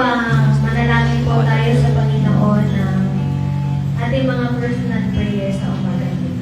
manalangin po tayo sa Panginoon ng ating mga personal prayers sa umaga nito.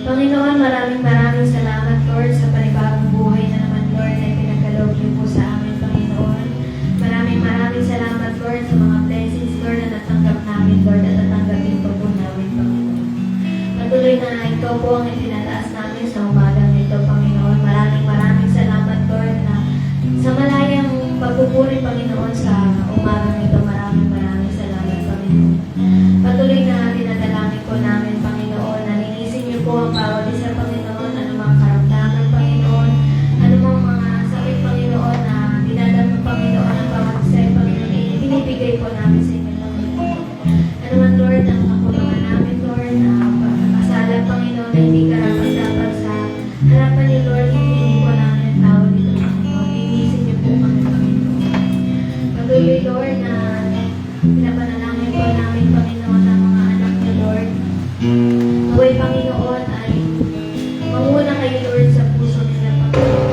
Panginoon, maraming salamat, Lord, sa panibagong buhay na naman, Lord, na pinagkaloob niyo po sa amin, Panginoon. Maraming salamat, Lord, sa mga blessings, Lord, na natanggap namin, Lord, at natanggapin po namin, Panginoon. Patuloy na ito po ang itinataas namin sa umagang ito, Panginoon. Maraming salamat, Lord, na sa malayang pagpupuri, Panginoon, sa umagang ito. Maraming salamat, Panginoon. Patuloy na dinadalangin po namin, Panginoon, na linisin niyo po ang bawat isa, Panginoon, anumang karamdaman, Panginoon, anumang mga sakit, Panginoon, na dinadama, Panginoon, ang bawat isa, Panginoon, binibigay po namin sa inyo, Panginoon. Anuman, Lord, ang kakulangan namin, Lord, na pagkakasala, Panginoon, na hindi karapat-dapat sa harapan niyo, Lord, hindi po namin tawag dito, Panginoon. Linisin niyo po kami, Panginoon. Patuloy, Lord, na pinapanalangin po namin, Panginoon, ang mga anak niyo, Lord. Naway, Panginoon, ay manguna kayo, Lord, sa puso nila, Panginoon.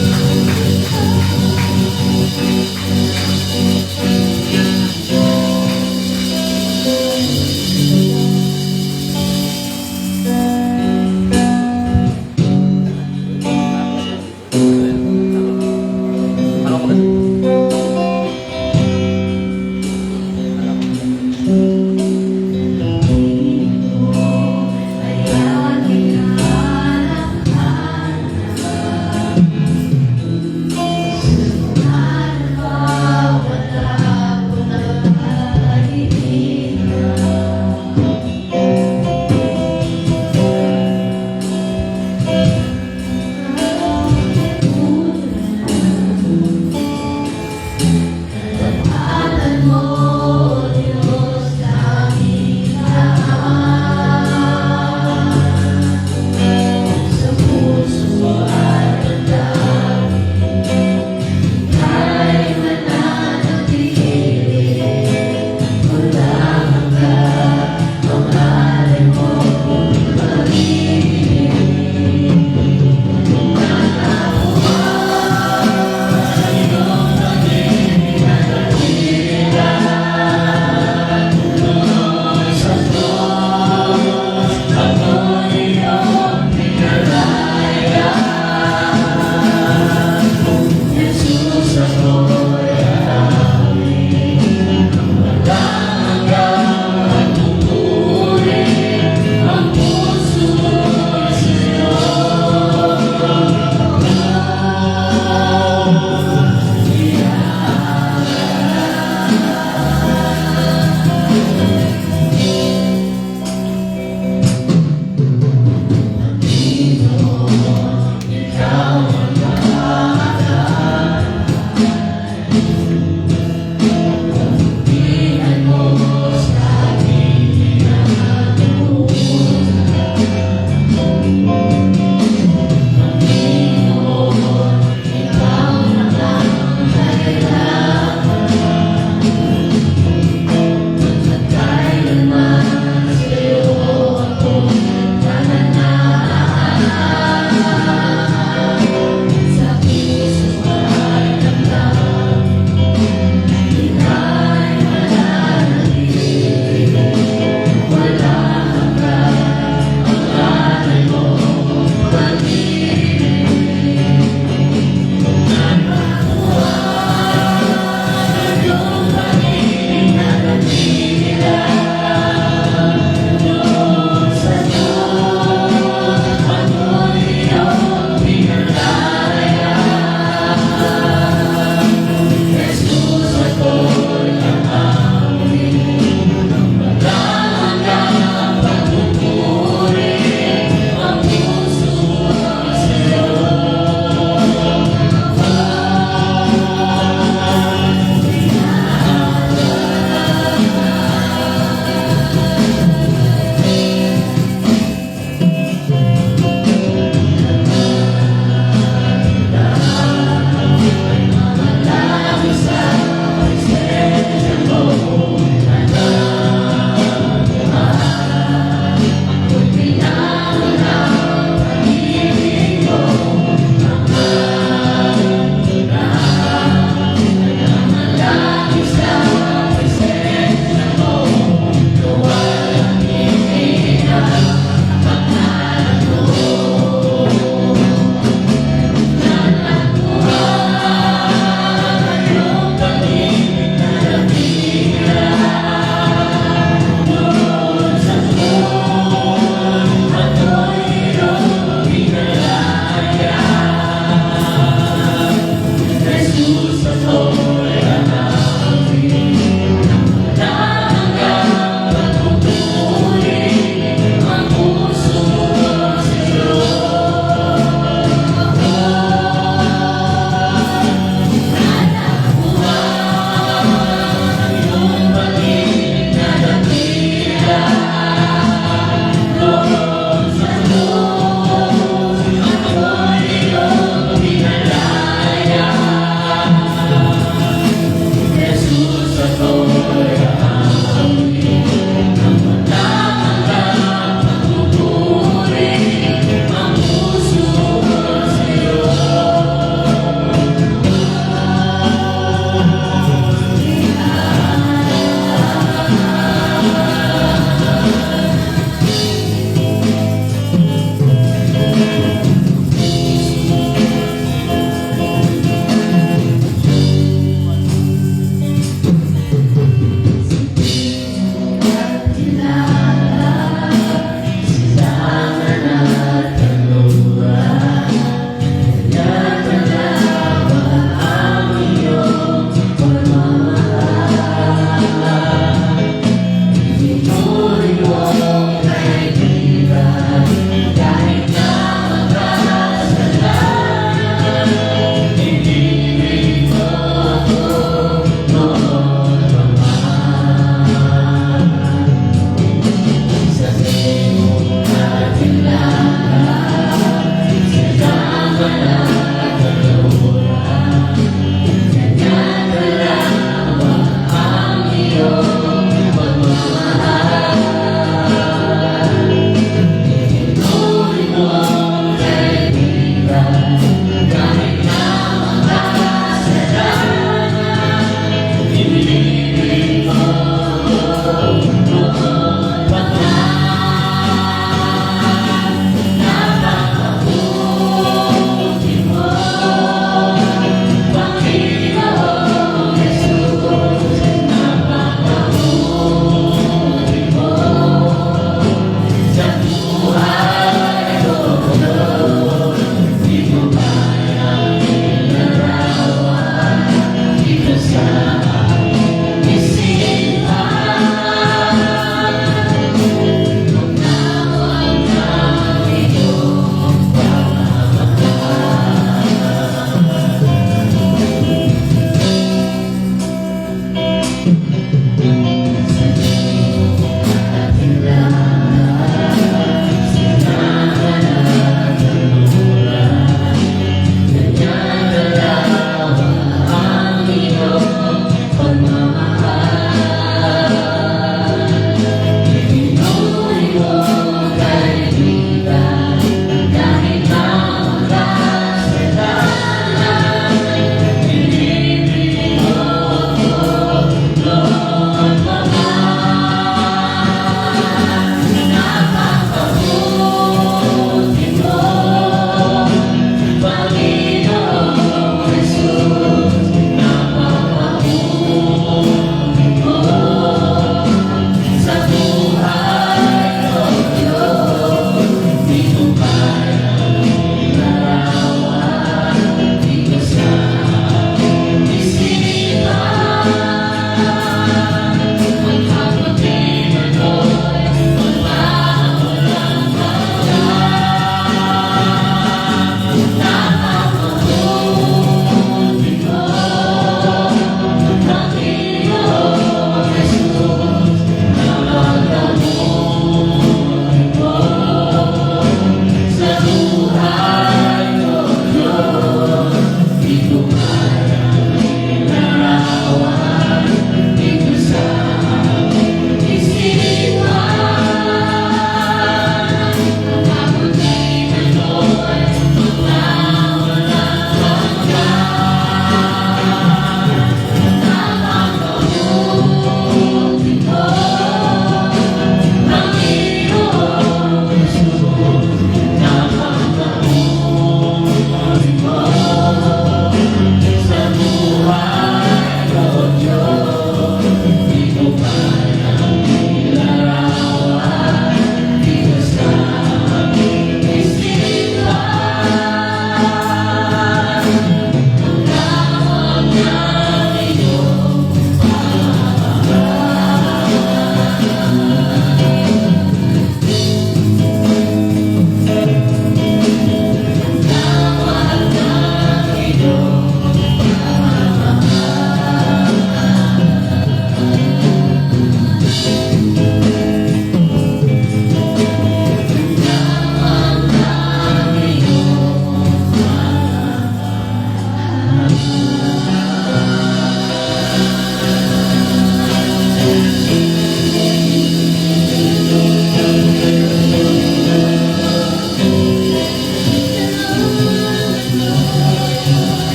Mahal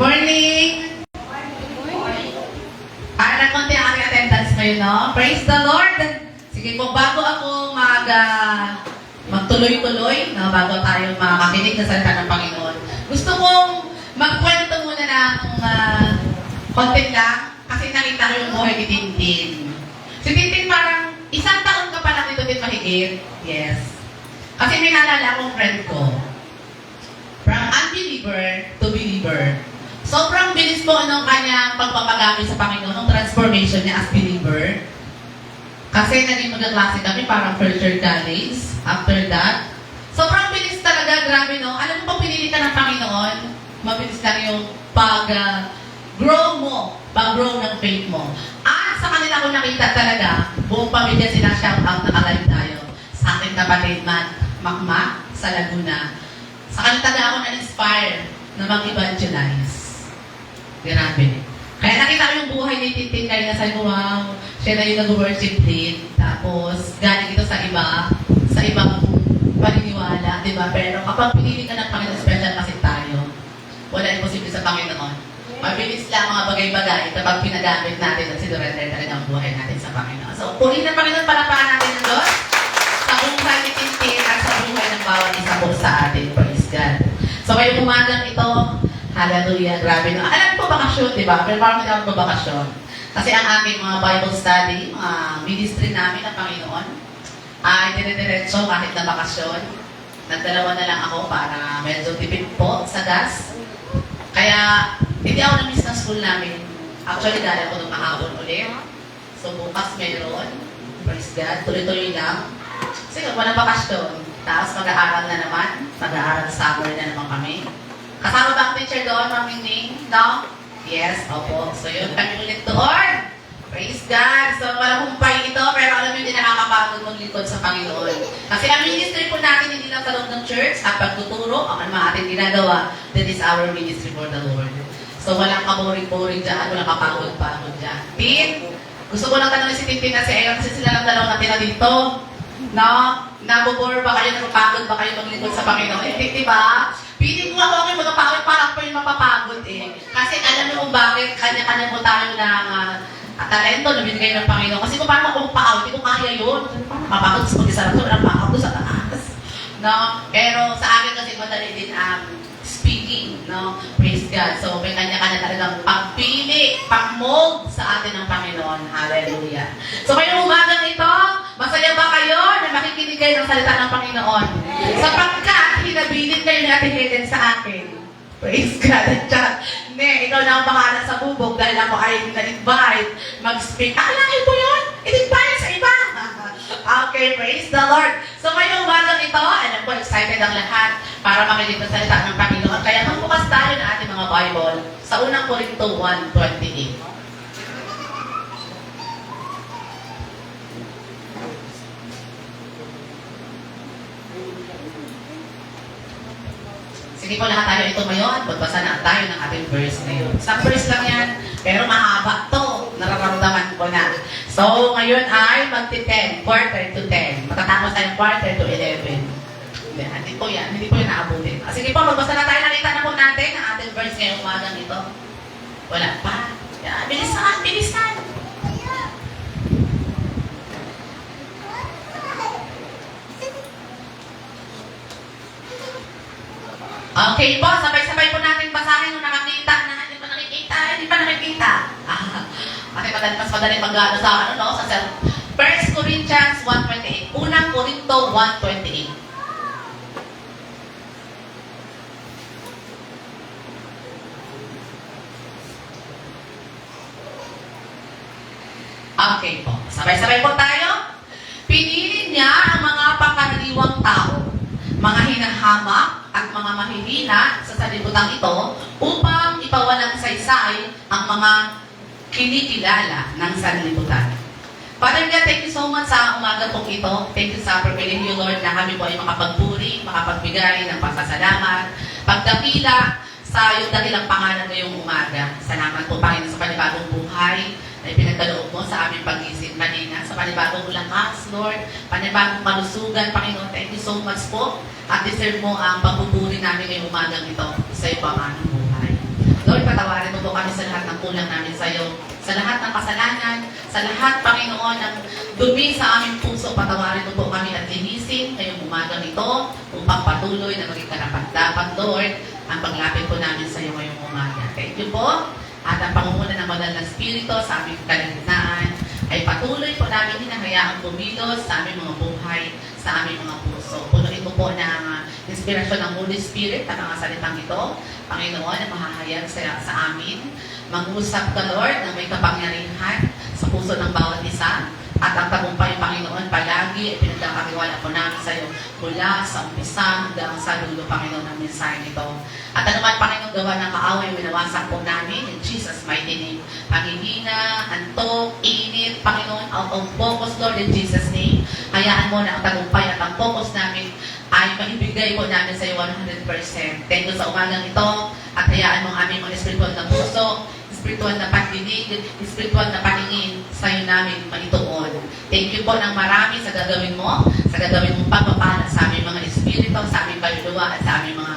morning! Para konti ang aking attendance ngayon, no? Praise the Lord! Sige po, bago ako magtuloy-tuloy, no? Bago tayo makakinig sa salita ng Panginoon, gusto kong magkwento muna ng Konti lang, kasi nakita ko yung buhay ni Tintin. Si Tintin parang isang taon ka pa lang dito din mahigit. Yes. Kasi may naalala akong friend ko. From unbeliever to believer. Sobrang bilis po ng kanyang pagpapagamit sa Panginoon, ng transformation niya as believer. Kasi naging magkaklase kami, parang first year college. After that, sobrang bilis talaga, grabe no. Alam mo, pag pinili ka ng Panginoon, mabilis lang yung pag-grow mo, pag-grow ng faith mo. At sa kanila ko nakita talaga, buong pamilya sila shout out na alive tayo. Sa aking kapatid, Makma, sa Laguna. Sa kanila talaga ako na-inspire na mag-evangelize. Grabe. Kaya nakita ko yung buhay ni Tintin kanina, sabi ko, wow, siya na yung nag-worship din. Tapos, galing ito sa ibang paniniwala, di ba? Pero kapag pinili ka ng Panginoon, special kasi tayo. Wala imposible sa Panginoon. Mabilis lang mga bagay-bagay kapag pinagamit natin at sinurrender talaga ang buhay natin sa Panginoon. So, puri ng Panginoon, palapakan natin ng Diyos sa buhay ni Tintin at sa buhay ng bawat isa po sa atin. Praise God. So, ngayong umagang ito, hallelujah, grabe no. Alam ko bakasyon, di ba? Pero parang hindi ako bakasyon. Kasi ang aking mga Bible study, mga ministry namin ng Panginoon, ay dire-diretso kahit na bakasyon. Nagdalawa na lang ako para medyo tipid po sa gas. Kaya, hindi ako na-miss ng school namin. Actually, dahil ako nung kahapon ulit. So, bukas meron. Praise God. Tuloy-tuloy lang. Kasi walang bakasyon. Tapos mag-aaral na naman. Mag-aaral summer na naman kami. Kasama ba ang teacher doon, Ma'am Ning? No? Yes, opo. So, yun. Kami ulit doon. Praise God. So, walang humpay ito, pero alam niyo, hindi nakakapagod maglingkod sa Panginoon. Kasi ang ministry po natin, hindi lang sa loob ng church, at pagtuturo, ang mga ating ginagawa, that is our ministry for the Lord. So, walang kaboring-boring dyan, walang kapagod-pagod dyan. Tin, gusto ko lang tanongin si Tintin at si Ayon, kasi sila lang dalawang natin dito. No? Nabobore ba kayo, napapagod ba kayo maglingkod sa Panginoon? Hindi, diba? Piling ko ako kayo magpapagod, parang po yung mapapagod eh. Kasi alam niyo kung bakit, kanya-kanya po tayo ng talento na binigay ng Panginoon. Kasi kung paano ako magpa-out, hindi ko kaya yun. Mapapagod sa pag-isarap ko, napapagod sa taas. No? Pero sa akin kasi madali din ang speaking. No? Praise God. So may kanya-kanya talagang pagpili, pag-mold sa atin ng Panginoon. Hallelujah. So ngayong umagang ito, masaya ba kayo na makikinig kayo ng salita ng Panginoon? Sapagkat hinabilin kayo ni Ate Helen sa akin. Praise God. Hindi, ikaw na ang bahala sa bubog dahil ako ay na-invite mag-speak. Akalain po yun? I-invite sa iba. Okay, praise the Lord. So ngayong umagang ito, alam ko, excited ang lahat para makinig ng salita ng Panginoon. Kaya magbukas tayo ng ating mga Bible sa unang Korinto 1:28. Sige po lahat tayo ito ngayon, magbasa na tayo ng ating verse ngayon. Isang verse lang yan, pero mahaba to, nararamdaman ko na. So, ngayon ay magti-10, quarter to 10. Matatapos tayong quarter to 11. Hindi po yan naabutin. Sige po, magbasa na tayo, nakita na po natin ang ating verse ngayong umagang ito. Wala pa. Yan, bilisan, bilisan. Okay po, sabay-sabay po natin basahin kung nakakita na hindi pa nakikita. Kasi mas madali mag-ano sa sa 1 Corinthians 1:28. Unang Korinto 1:28. Okay po, sabay-sabay po tayo. Pinili niya ang mga pangkaraniwang tao, mga hinahamak at mga mahihina sa sanlibutan ito upang ipawalang saysay ang mga kinikilala ng sanlibutan. Father God, thank you so much sa umaga pong ito. Thank you sa privilege, Lord, na kami po ay makapagpuri, makapagbigay ng pasasalamat, pagdakila sa iyong dakilang pangalan ngayong umaga. Salamat po, Panginoon, sa panibagong buhay na ipinagkaloob mo sa aming pag-isip kanina, sa panibagong lakas, Lord, panibagong kalusugan, Panginoon. Thank you so much po. At deserve mo ang pagpupuri namin ngayong umagang ito sa iyo pa aming buhay. Lord, patawarin mo po kami sa lahat ng kulang namin sa iyo, sa lahat ng kasalanan, sa lahat, Panginoon, ng dumi sa aming puso. Patawarin mo po kami at linisin ngayong umagang ito upang patuloy na maging karapat-dapat, Lord, ang paglapit po namin sa iyo ngayong umaga. Thank you po. at ang pangunguna ng banal na Espiritu sa aming kalagitnaan ay patuloy po namin hinahayaang bumilos sa aming mga buhay, sa aming mga puso. Punuin mo po ng inspirasyon ng Holy Spirit ang mga salitang ito, Panginoon, na mahahayag sa amin. Mag-usap ka, Lord, na may kapangyarihan sa puso ng bawat isa. At ang tagumpay, Panginoon, palagi ay pinagkakatiwala po namin sa iyo mula sa umpisa hanggang sa dulo, Panginoon, ng mensahe nito. At anuman, Panginoon, gawa ng kaaway, winawasak po namin in Jesus' mighty name. Pangihina, antok, init, Panginoon, out of focus, Lord, in Jesus' name. Hayaan mo na ang tagumpay at ang focus namin ay maibigay po namin sa iyo 100%. Thank you sa umagang ito at hayaan mo ang aming mga espiritual na puso, espiritual na pagdinig, espiritual na paningin sa iyo namin maituon. Thank you po ng marami sa gagawin mo, sa gagawin mong pagpapala sa aming mga espiritu, sa aming kaluluwa at sa aming mga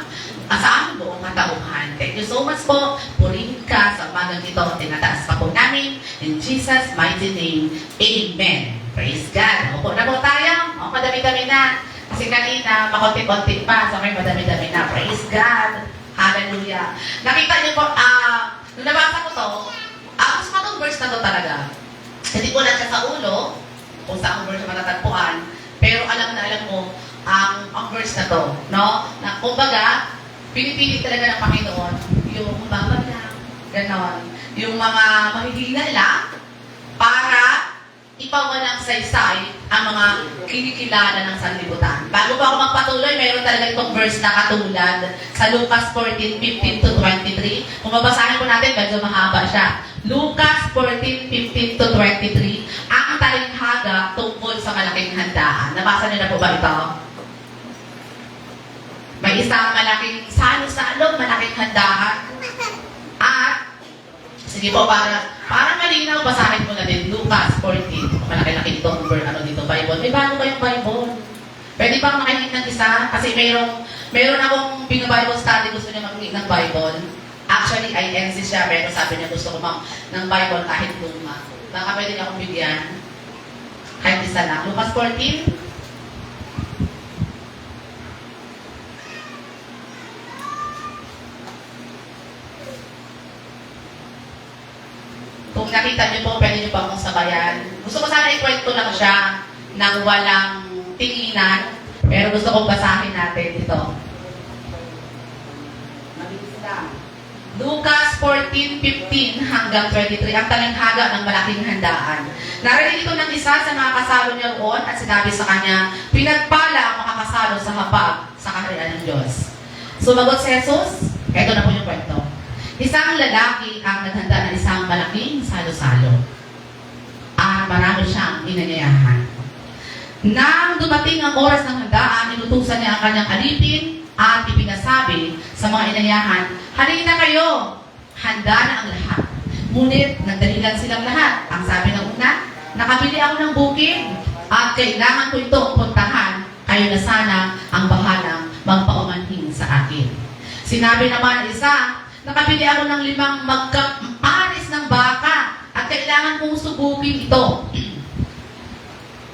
sa aming buong katauhan. Thank you so much po. Purihin ka sa umagang ito. Tinataas pa po namin in Jesus' mighty name. Amen. Praise God. Opo na po tayo. O, madami-dami na. Kasi kanina, makonti-konti pa. So, may madami-dami na. Praise God. Hallelujah. Nakita niyo po, nung nabasa ko to, gusto ko itong verse na to talaga. Hindi ko lang siya sa ulo, kung saan verse matatagpuan, pero alam na alam mo, ang verse na to, no? Na, kumbaga, pinipili talaga ng Panginoon, yung babag lang, ganon, yung mga mahihina lang, para ipawalang saysay ang mga kinikilala ng sanlibutan. Bago pa ako magpatuloy, mayroon talaga itong verse na katulad sa Lucas 14:15 to 23. Kung babasahin po natin, medyo mahaba siya. Lucas 14:15 to 23, ang talinghaga tungkol sa malaking handaan. Nabasa niyo na po ba ito? May isang malaking salo-salo, malaking handaan. At, sige po, para malinaw, basahin mo na din, Lucas 14. Malaki-laki itong dito, Bible. May bago ba yung Bible? Pwede bang makinig ng isa? Kasi meron akong Bible study, gusto niya makinig ng Bible. Actually, INC siya, pero sabi niya gusto ko ng Bible kahit luma. Baka pwede niya akong bigyan. Kahit isa lang. Lucas 14. Kung nakita niyo po, pwede niyo pa akong sabayan. Gusto ko sana ikwento lang siya ng walang tinginan, pero gusto kong basahin natin ito. Mabilis lang. Lucas 14:15 hanggang 23, ang talinghaga ng malaking handaan. Narinig ito ng isa sa mga kasalo niya roon at sinabi sa kanya, pinagpala ang makakasalo sa hapag sa kaharian ng Diyos. Sumagot si Jesus, ito na po yung kwento. Isang lalaki ang naghanda ng isang malaking salo-salo. Marami siyang inanyayahan. Nang dumating ang oras ng handaan, inutusan niya ang kanyang alipin at ipinasabi sa mga inanyayahan, halina kayo, handa na ang lahat. Ngunit nagdahilan silang lahat. Ang sabi ng una, nakabili ako ng bukid at kailangan ko itong puntahan. Kayo na sana ang bahalang magpaumanhin sa akin. Sinabi naman isa, nakabili ako ng 5 magkaparis ng baka at kailangan kong subukin ito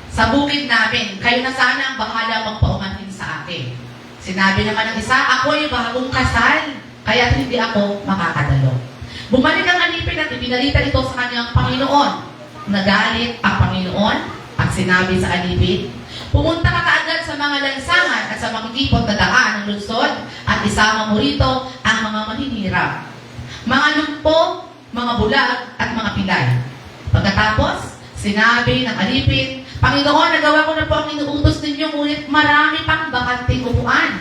sa bukid namin. Kayo na sana ang bahala magpaumanhin sa akin. Sinabi naman ng isa, ako ay bagong kasal, kaya hindi ako makakadalo. Bumalik ang alipin at ibinalita ito sa kanyang Panginoon. Nagalit ang Panginoon at sinabi sa alipin, pumunta ka kaagad sa mga lansangan at sa makikipot na daan ng lungsod at isama mo rito ang mga maninirap, mga lumpo, mga bulag at mga pilay. Pagkatapos, sinabi ng alipin, Panginoon, nagawa ko na po ang inuutos ninyo, ngunit marami pang bakanting upuan.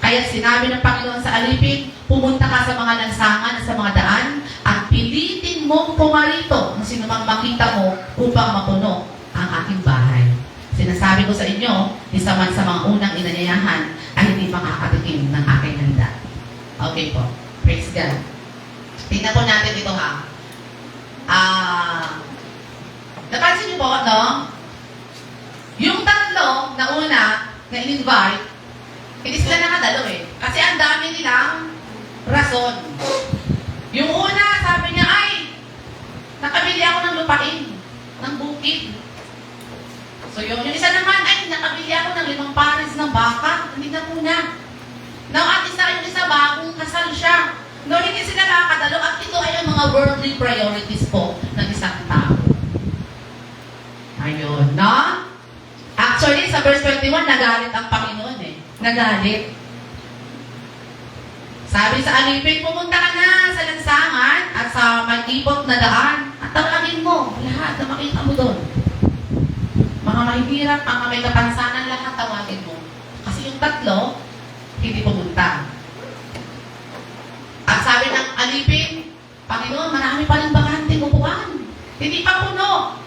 Kaya sinabi ng Panginoon sa alipin, pumunta ka sa mga lansangan at sa mga daan at pilitin mong pumarito ng sinumang makita mo upang mapuno ang aking bahay. Sinasabi ko sa inyo, isa man sa mga unang inanyayahan ay hindi makakatikim ng aking handa. Okay po. Praise God. Tingnan po natin ito ha. Napansin niyo po, no? Yung tatlo na una na in-invite, hindi sila nakadalo eh. Kasi ang dami nilang rason. Yung una, sabi niya, ay, nakabili ako ng lupain, ng bukid. So yung isa naman, ay, nakabili ako ng 5 pares ng baka. Hindi na muna. Now, at yung isa, bagong kasal siya. No, hindi sila nakakadalo at ito ay ang mga worldly priorities po ng isang tao. Ayun, no? Actually, sa verse 21, nagalit ang Panginoon eh. Nagalit. Sabi sa alipin, pumunta ka na sa lansangan at sa mag-ipot na daan at tawagin mo lahat na makita mo doon. Mga mahihirap, mga may kapansanan, lahat tawagin mo. Kasi yung tatlo, hindi pumunta. At sabi ng alipin, Panginoon, marami pa rin bakante upuan. Hindi pa puno.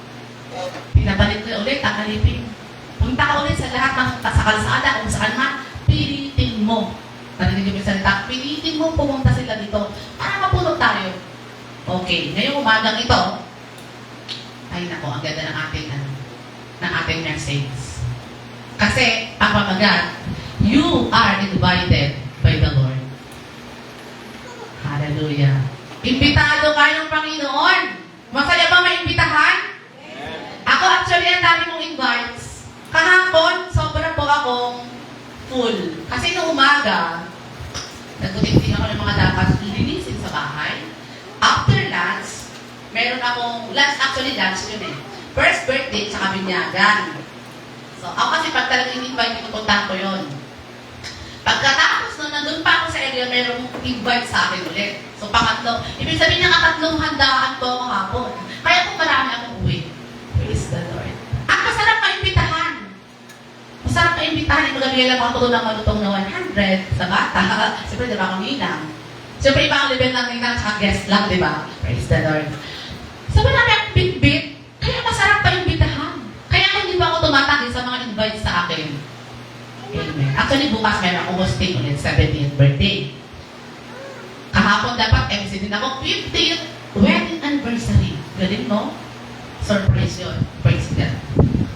Pinabalik ko ulit ang alipin. Punta ka ulit sa lahat ng sa kalsada kung saan man, pilitin mo. Narinig yung salita, pilitin mo pumunta sila dito para mapuno tayo. Okay, ngayong umagang ito, ay nako, ang ganda ng ating message. Kasi, ang pamagat, you are invited by the Lord. Hallelujah. Imbitado kayo ng Panginoon. Masaya ba maimbitahan? Ako actually, ang dami kong invites. Kahapon, sobra po akong full. Kasi noong umaga, nagkuting ako ng mga dapat linisin sa bahay. After lunch, meron akong, lunch yun eh. First birthday, tsaka binyagan. So, ako kasi pag talagang in-invite, pinupuntahan ko yun. Pagkatapos nung nandun pa ako sa area, merong invite sa akin ulit. So, pangatlo. Ibig sabihin niya, katatlong handaan ko kahapon. Kaya kung marami akong uwi. Praise the Lord. At masarap maimbitahan. Masarap maimbitahan. Yung magabigay lang ako tulong ng malutong na 100 sa bata. Siyempre, di ba ako ninang? Siyempre, iba ang level ng ninang at guest lang, di ba? Praise the Lord. So, marami akong bit-bit. Kaya masarap paimbitahan. Kaya hindi ba ako tumatagi sa mga invites sa akin? Amen. Actually, bukas meron akong hosting ulit, 70th birthday. Kahapon dapat MC din ako, 50th wedding anniversary. Galing, no? Surprise yun. Praise God.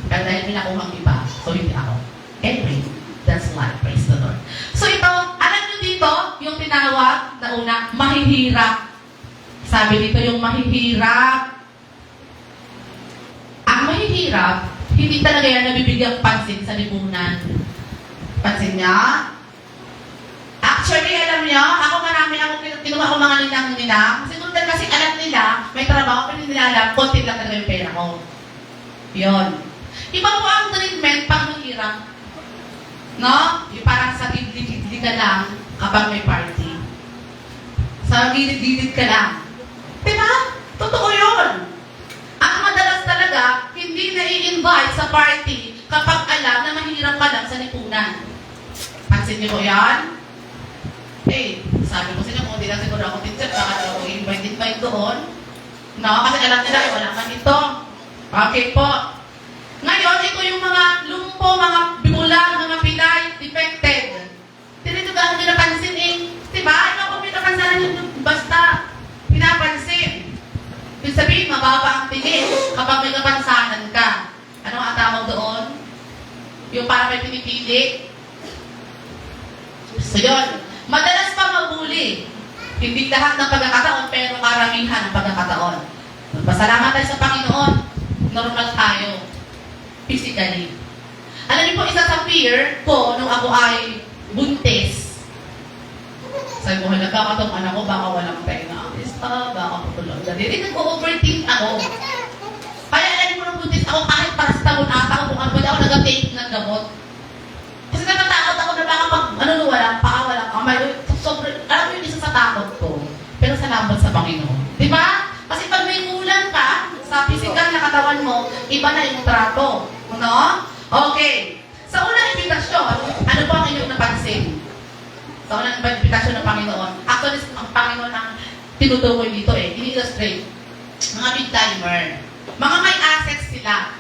Pero dahil pinakuhang iba, so hindi ako. Anyway, that's life. Praise the Lord. So ito, alam nyo dito, yung tinawag na una, mahihirap. Sabi dito yung mahihirap. Ang mahihirap, hindi talaga yan nabibigyang pansin sa lipunan. Pansin niya? Actually, alam niyo, ako marami kinuha ko mga ninang-ninang. Siguro kasi alam nila, may trabaho, pero hindi nila alam, konti lang talaga yung pera ko. Yun. Iba po ang treatment pag mahirap. No? Yung parang sa gilid-gilid ka lang kapag may party. Sa gilid-gilid ka lang. Diba? Totoo yun. Ang madalas talaga, hindi na-i-invite sa party kapag alam na mahirap ka lang sa lipunan. Pansin niyo po yan? Eh, sabi ko sila, kung hindi lang siguro ako teacher, baka ako invite doon. No, kasi alam nila, wala ka dito. Okay po. Ngayon, ito yung mga lumpo, mga bimulang, mga pilay, defected. Tinito ka ako pinapansin eh. Diba? Ikaw kung pinapansanan yun, basta pinapansin. Ibig sabihin, mababa ang tingin kapag may kapansanan ka. Ano ang tawag doon? Yung parang may pinipili. So yun, madalas pa mabuli. Hindi lahat ng pagkakataon, pero karamihan ng pagkakataon. Pasalamat tayo sa Panginoon. Normal tayo. Physically. Alam niyo po, isa sa fear ko nung ako ay buntis. Sabi ko, halaga ka itong anak ko, baka walang tenga. Baka putulog. Hindi nag-overthink ako. Kaya alam mo nung buntis ako, kahit para sa taon ata ako, kung ano ba ako nag-take ng gamot. Kasi natatakot ako na baka pag, walang paa, walang kamay. Sobrang, alam mo yung isa sa takot ko. Pero salamat sa Panginoon. Di ba? Kasi pag may kulang ka, sa physical na katawan mo, iba na yung trato. No? Okay. Sa unang imbitasyon, ano po ang inyong napansin? Sa unang imbitasyon ng Panginoon, actually, ang Panginoon ang tinutukoy dito eh, ini-illustrate. Mga big timer. Mga may assets sila.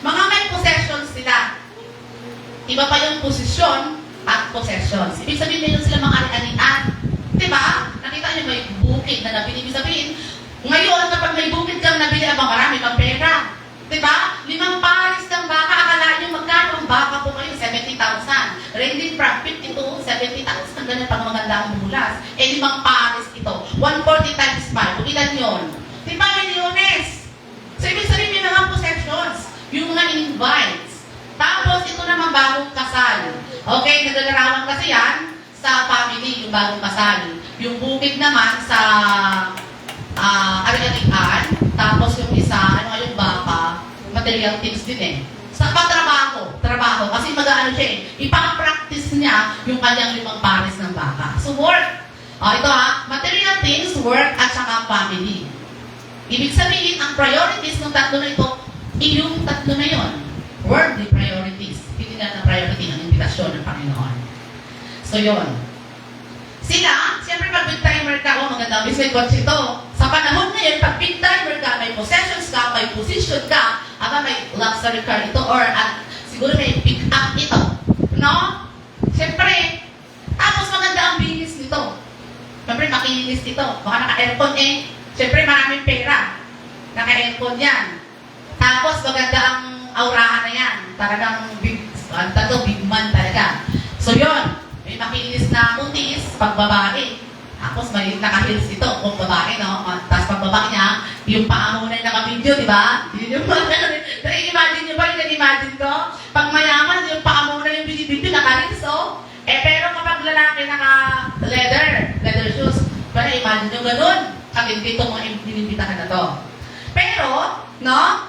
Mga may possessions sila. Iba pa yung posisyon at possessions. Ibig sabihin, meron sila mga ari-arian. Diba? Nakita niyo may bukid na nabili. Ibig sabihin, ngayon, kapag may bukid kang nabili, abang marami kang pera. Diba? 5 pares ng baka. Akala niyo magkano ang baka po kayo? 70,000. Ranging from 50 to 70,000. Ang ganyan pang maganda ang bulas. Eh, 5 pares ito. 140 times 5. Kung ilan yun? Diba, milyones? So, ibig sabihin, may mga possessions. Yung mga invites. Tapos, ito naman bagong kasal. Okay, naglalarawan kasi yan sa family, yung bagong kasal. Yung bukid naman sa Arigatian. Tapos yung isa, ano yung baka, material things din eh. Sa trabaho. Kasi mag-ano siya eh. Ipa-practice niya yung kanyang 5 pares ng baka. So work. Ito material things, work, at saka family. Ibig sabihin, ang priorities ng tatlo na ito, yung tatlo na yon. Worldly priorities. Hindi na priority ng imbitasyon ng Panginoon. So yun. Sila, siyempre pag big timer ka, maganda, may kotse ito. Sa panahon ngayon, pag big timer ka, may possessions ka, may position ka, may luxury car ito, or siguro may pick up ito. No? Siyempre, tapos maganda ang bilis nito. Siyempre, makinis ito. Baka naka-aircon siyempre maraming pera. Naka-aircon yan. Tapos maganda ang aurahan na yan. Talagang big man talaga. So yun, may makinis na kutis, pag babae. Tapos may naka-heels ito, kung babae, no? Tapos pag babae niya, yung paa mo na yung naka-video, di ba? Yun yung na-imagine nyo ba yung na-imagine ko? Pag mayaman, yung paa mo na yung video, naka-heels, oh. Pero kapag lalaki naka-leather shoes, ba na-imagine nyo ganun? Kapag dito mga inimbitahan na to. Pero, no?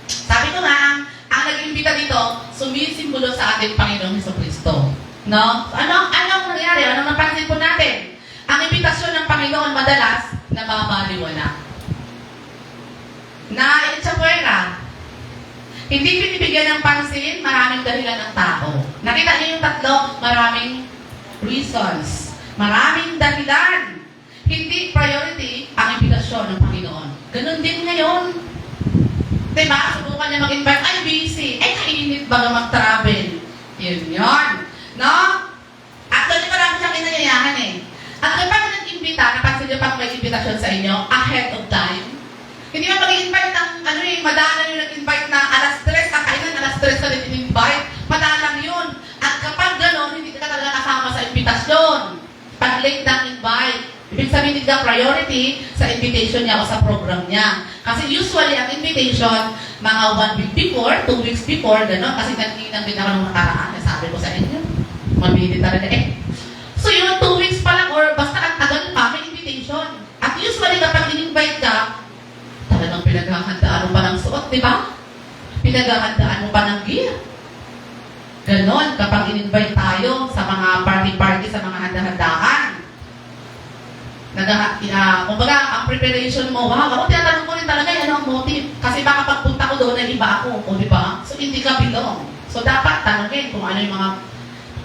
Sabi ko nga, ang nag-imbita dito, sumisimbolo sa ating Panginoong Jesucristo. No? Anong nangyari? Anong napansin po natin? Ang imbitasyon ng Panginoon madalas nababaliwala. Na itsapuera. Hindi pinibigyan ng pansin, maraming dahilan ng tao. Nakita niyo yung tatlo, maraming reasons. Maraming dahilan. Hindi priority ang imbitasyon ng Panginoon. Ganun din ngayon. Diba? Subukan niya mag-invite, ay busy. Kainit baga mag-travel. Yun. No? Actually, marami siyang inayayahan At kapag nag-imbita, napansin niyo pag may invitation sa inyo, ahead of time. Hindi ba mag-invite ng, madalang yung nag-invite na alas 3, kakainan, alas 3 ka rin in-invite. Madalang yun. At kapag gano'n, hindi ka talaga kasama sa invitation. Pag late ng invite, ibig sabihin hindi ka priority sa invitation niya o sa program niya. Kasi usually, ang invitation, mga 1 week before, 2 weeks before, gano'n. Kasi nagtinang din ako nung nakaraan. Sabi ko sa inyo, mabili talaga So yun, 2 weeks pa lang or basta ang tagal pa, may invitation. At usually kapag in-invite ka, talagang pinaghahandaan mo pa ng suot, di ba? Pinaghahandaan mo pa ng gear. Ganon, kapag in-invite tayo sa mga party-party, sa mga handa-handaan. Kumbaga, ang preparation mo, ako tinatanong ko rin talaga, ano ang motive? Kasi baka pagpunta ko doon, ay iba ako, o di ba? So hindi ka belong. So dapat tanongin kung ano yung mga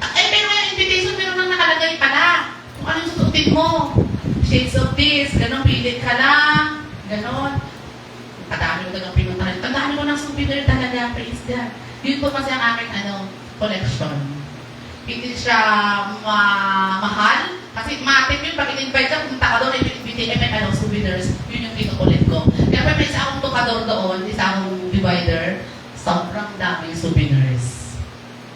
pero yung invitation, meron nang nakalagay pala. Kung ano yung susutin mo. Shades of this, gano'n, pilit ka lang. Gano'n. Kadami mo talagang pinuntahan. Kadami mo ng souvenir talaga, praise God. Yun po kasi ang aking collection. Hindi siya mahal. Kasi matik yun, pag in-invite ka, punta ka doon, may souvenirs. Yun yung pinakulit ko. Kaya may isa akong tukador doon, isa akong divider. Sobrang daming souvenirs.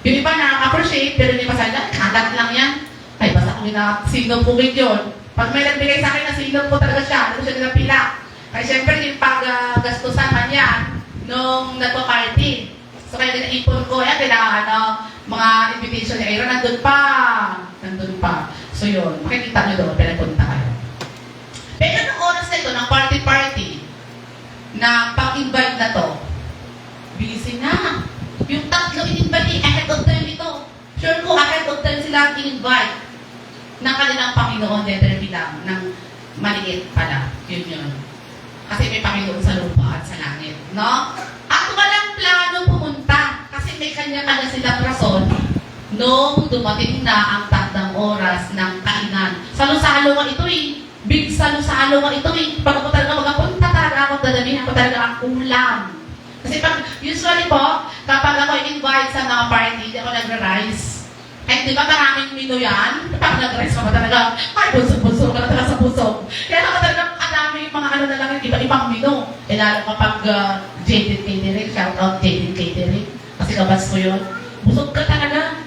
Yung iba na-appreciate, pero hindi masaya, kalat lang yan. Ay, basta kung sinong bukid yun. Pag may nagbigay sa akin na sinong po talaga siya, ano siya nilapila. Kaya siyempre, yung pag-gastusan man yan, nung nagpa-party. So, kaya naipon ko, yan, mga invitation ni Aaron, nandun pa. So, yun, makikita nyo doon, pinapunta kayo. Pero anong oras na ito, ng party-party, na pang-invite na to, busy na. Yung tatlo in-invite, ahead of time ito. Sure ko, ahead of time sila in-invite ng kanilang Panginoon, letter bilang, ng maliit pala. Yun. Kasi may Panginoon sa lupa at sa langit. No? At walang plano pumunta. Kasi may kanya-kanya silang rason nung dumating na ang takdang oras ng kainan. Salo-salo nga ito Big salo-salo nga ito Pag ako talaga magapunta talaga ako, dadamihan ko talaga ang ulam. Kasi usually po, kapag ako invite sa mga party, hindi ako nagra-rice. Di ba maraming menu yan? Kapag nag-rice ka ba talaga, ay, busog-busog ka na talaga sa busog. Kaya ako talaga, adami yung mga na lang, iba-ibang menu. Lalo kapag Jaded Catering, shout out Jaded Catering. Kasi kabas ko yun. Busog ka talaga.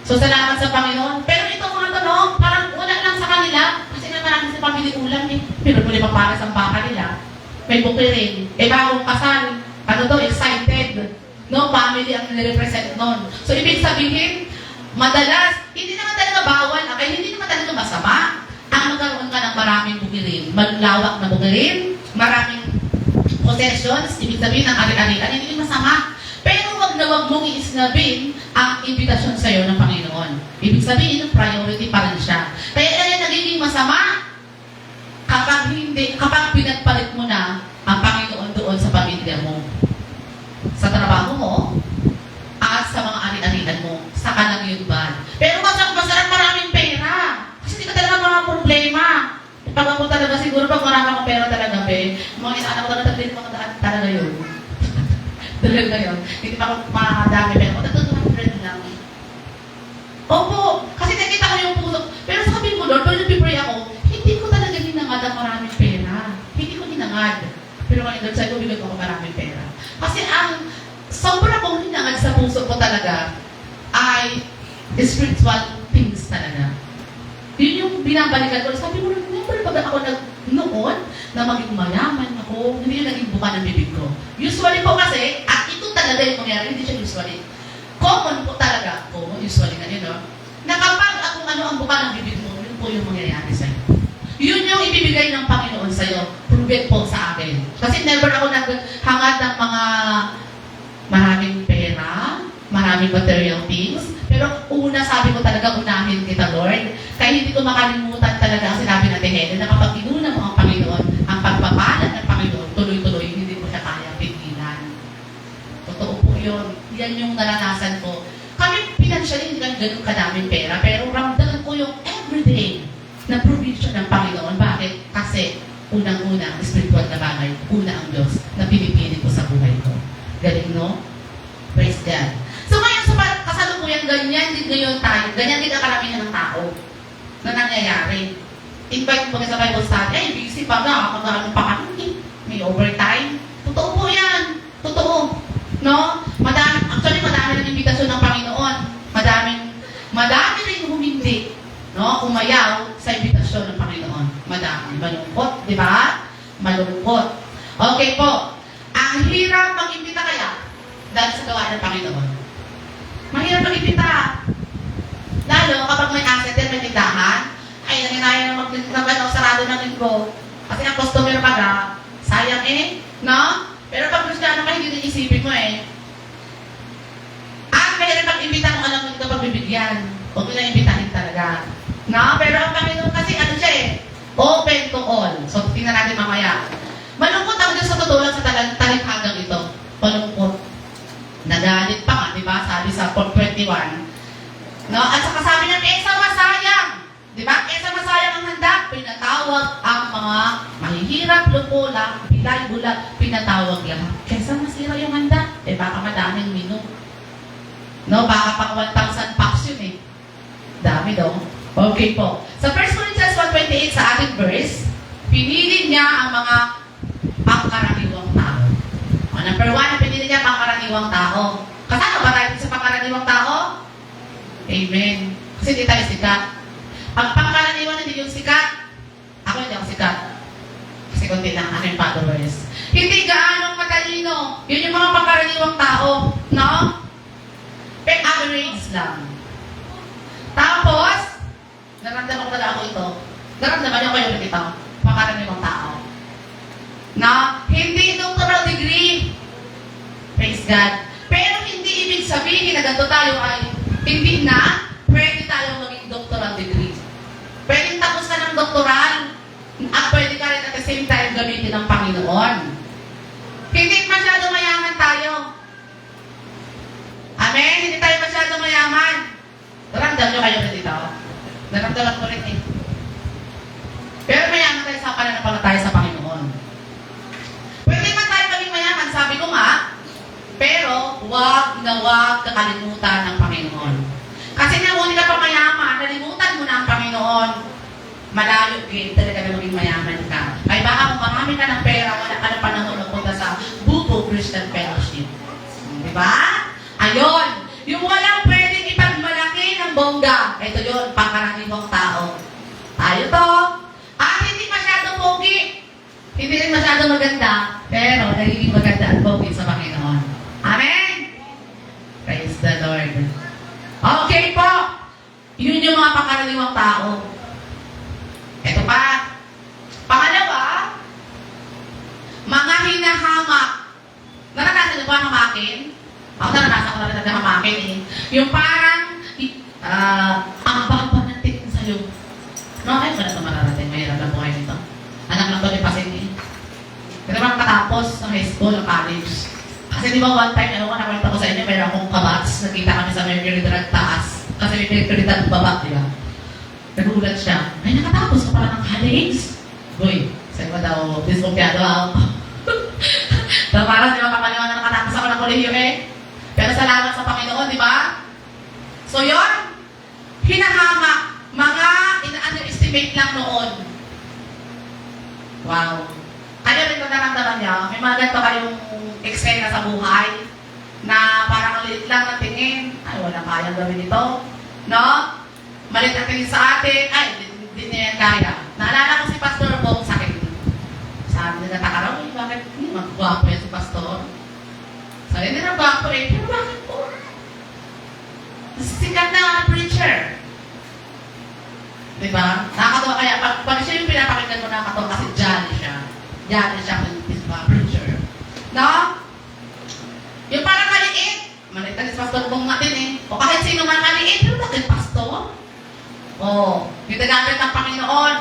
So, salamat sa Panginoon. Pero ito mga tanong, parang wala lang sa kanila. Kasi nga marami sa pamili ulam Pero muli pa para sa baka nila. May buki rin. Bagong kasal. Excited. No, family ang nire-represent nun. So, ibig sabihin, madalas, hindi naman talaga bawal, hindi naman talaga masama. Ang magkaroon ka ng maraming bukirin, malawak na bukirin, maraming possessions, ibig sabihin ng ari-arian, hindi masama. Pero wag na wag mong iisnabin ang imbitasyon sa iyo ng Panginoon. Ibig sabihin, priority pa rin siya. Kaya yan nagiging masama kapag pinagpalit mo na ang Panginoon doon sa pamilya mo, sa trabaho mo, at sa mga ari-arian mo. Saka lang yun ba? Pero masarap maraming pera. Kasi hindi ka talaga mga problema. Pag ako talaga, siguro pag marami akong pera talaga, mga inaanak ko talaga, talaga yun. Talaga yun. Hindi pa ako makakadami, pero ako, ito 200 lang. Opo, kasi nakita ko yung puso. Pero sabi ko, Lord, pag nag-pray ako, hindi ko talaga hinangad ang maraming pera. Hindi ko hinangad. Pero ngayon, Lord, sabi ko, bigyan ko ako maraming pera. Kasi ang sobra kong hinangad sa puso ko talaga ay spiritual things talaga. Yun yung binabalikan ko. Sabi ko, never pag ako noon na maging mayaman ako, hindi yung naging buka ng bibig ko. Usually po kasi, at ito talaga yung mangyari, hindi siya usually. Common po talaga, usually na yun, no? Na kapag kung ano ang buka ng bibig mo, yun po yung mangyayari sa'yo. Yun yung ibibigay ng Panginoon sa'yo. Prove po sa akin. Kasi never ako naghangad ng mga maraming pera, maraming material things. Pero una, sabi ko talaga, unahin kita, Lord. Kaya hindi ko makalimutan talaga ang sinabi natin, Helen, na kapag inuna mo ang Panginoon, ang pagpapalan ng Panginoon, tuloy-tuloy, hindi mo siya kaya pigilan. Totoo po yun. Yan yung naranasan ko. Kami, financially, hindi kami ganun kadaming pera, pero ramdaman ko yung everyday na provision ng Panginoon. Bakit? Kasi, unang-una, spiritual na bagay, una ang Diyos na pinipili ko sa buhay ko. Galing, no? Praise God. So ngayon, sa kasalukuyan, ganyan din ngayon tayo, ganyan din ang karamihan ng tao na nangyayari. Invite mo sa Bible study, ay, busy pa nga, mag-ano pa kami, may overtime. Totoo po yan. Totoo. No? Actually, madami ng imbitasyon ng Panginoon. Madami rin humindi. No? Umayaw sa imbitasyon ng Panginoon. Madami. Malungkot, di ba? Malungkot. Okay po. Ang hirap mag-imbita kaya dahil sa gawa ng Panginoon. Mahirap mag-imbita. Lalo kapag may asset din, may tindahan, ay nanginaya na mag-imbita, sarado ng linggo. Kasi ang customer pala, sayang no? Pero pag Kristiyano ka, hindi din isipin mo mahirap mag-imbita kung alam mo ito pagbibigyan. Huwag mo na imbitahin talaga. No? Pero ang Panginoon kasi, siya open to all. So, tingnan natin mamaya. Malungkot ang Diyos sa totoo lang sa talikhagang ito. Malungkot. Nagalit pa nga, di ba? Sabi sa 4:21. No? At saka sabi niya, kesa masayang. Di ba? Kesa masayang ang handa, pinatawag ang mga mahihirap, lupula, bilay, bulag, pinatawag lang. Kesa masira yung handa, baka madaming menu. No? Baka pang 1,000 packs yun Dami daw. Okay po. Sa 1 Corinthians 1:28 sa ating verse, pinili niya ang mga pangkaraniwang tao. Number 1, pinili niya pangkaraniwang tao. Kasama ba tayo sa pangkaraniwang tao? Amen. Kasi hindi tayo sikat. Pag pangkaraniwan, hindi yung sikat. Ako hindi ako sikat. Kasi kunti lang aking followers. Hindi gaanong matalino. Yun yung mga pangkaraniwang tao. No? Pero average lang. Tapos, naramdaman ko talaga ako ito. Naramdaman niyo ko yung ito. Pangkaraniwang tao. Na hindi doctoral degree. Praise God. Pero hindi ibig sabihin na ganito tayo ay hindi na pwede tayong maging doctoral degree. Pwede tapos ka ng doctoral at pwede ka rin at the same time gamitin ng Panginoon. Hindi masyado mayaman tayo. Amen? Hindi tayo masyado mayaman. Naramdam nyo kayo rin dito? Naramdaman ko rin Pero mayaman tayo sa pananampalataya sa Panginoon. Pwede man tayo maging mayaman, sabi ko nga, pero huwag na huwag kakalimutan ng Panginoon. Kasi kung hindi ka pa mayaman, nalimutan mo na ang Panginoon, malayo din talaga na maging mayaman ka. Ay baka kung marami ka ng pera, wala ka na panahon magpunta sa Bubo Christian Fellowship. Diba? Ayun. Yung walang pwedeng ipagmalaki ng bongga. Ito yun, pangkaraniwang tao. Tayo to. At hindi masyadong pogi. Hindi rin masyadong maganda. Pero nagiging maganda at pogi sa Panginoon. Amen? Praise the Lord. Okay po. Yun yung mga pangkaraniwang tao. Ito mo ba hamakin? Ako naranasan ko na rin hamakin eh. Yung parang, ang baba ng tingin sa'yo. No, ay, wala ito mararating. Mahirap lang buhay nito. Anak lang to ni Pasing eh. Pero bang katapos ng high school, ng college. Kasi di ba one time, ano ko nakwenta ko sa inyo, meron akong kabats, nakita kami sa Mercury Drag taas. Kasi may Mercury Drag baba, di ba? Nagulat siya, ay nakatapos ka pala ng college. Uy, sa'yo ko daw, discopiado ako. So parang di ba kapaliwan na nakatapos ako ng kolehiyo eh. Pero salamat sa Panginoon, di ba? So yon, hinahamak, mga ina-underestimate lang noon. Wow. Kaya rin kung naramdaman niya, may mga ganito kayong eksena sa buhay na parang liit lang ang tingin. Ay, wala kayang gawin ito. No? Malit ang tingin sa atin. Ay, hindi niya yan kaya. Naalala ko si Pastor Bong sa akin. Sabi nila, takaraw, bakit hindi magwapo yan si Pastor? Sabi nila, magwapo eh. Pero bakit po? Sikat na preacher. Diba? Nakakatawa kaya, pag siya yung pinapakinggan mo nakakatawa kasi jolly siya. Jolly siya kung preacher. No? Yung parang maliit. Maliit na si Pastor Bong natin eh. O kahit sino man maliit, pero bakit Pastor? O, yung tagamit ng Panginoon.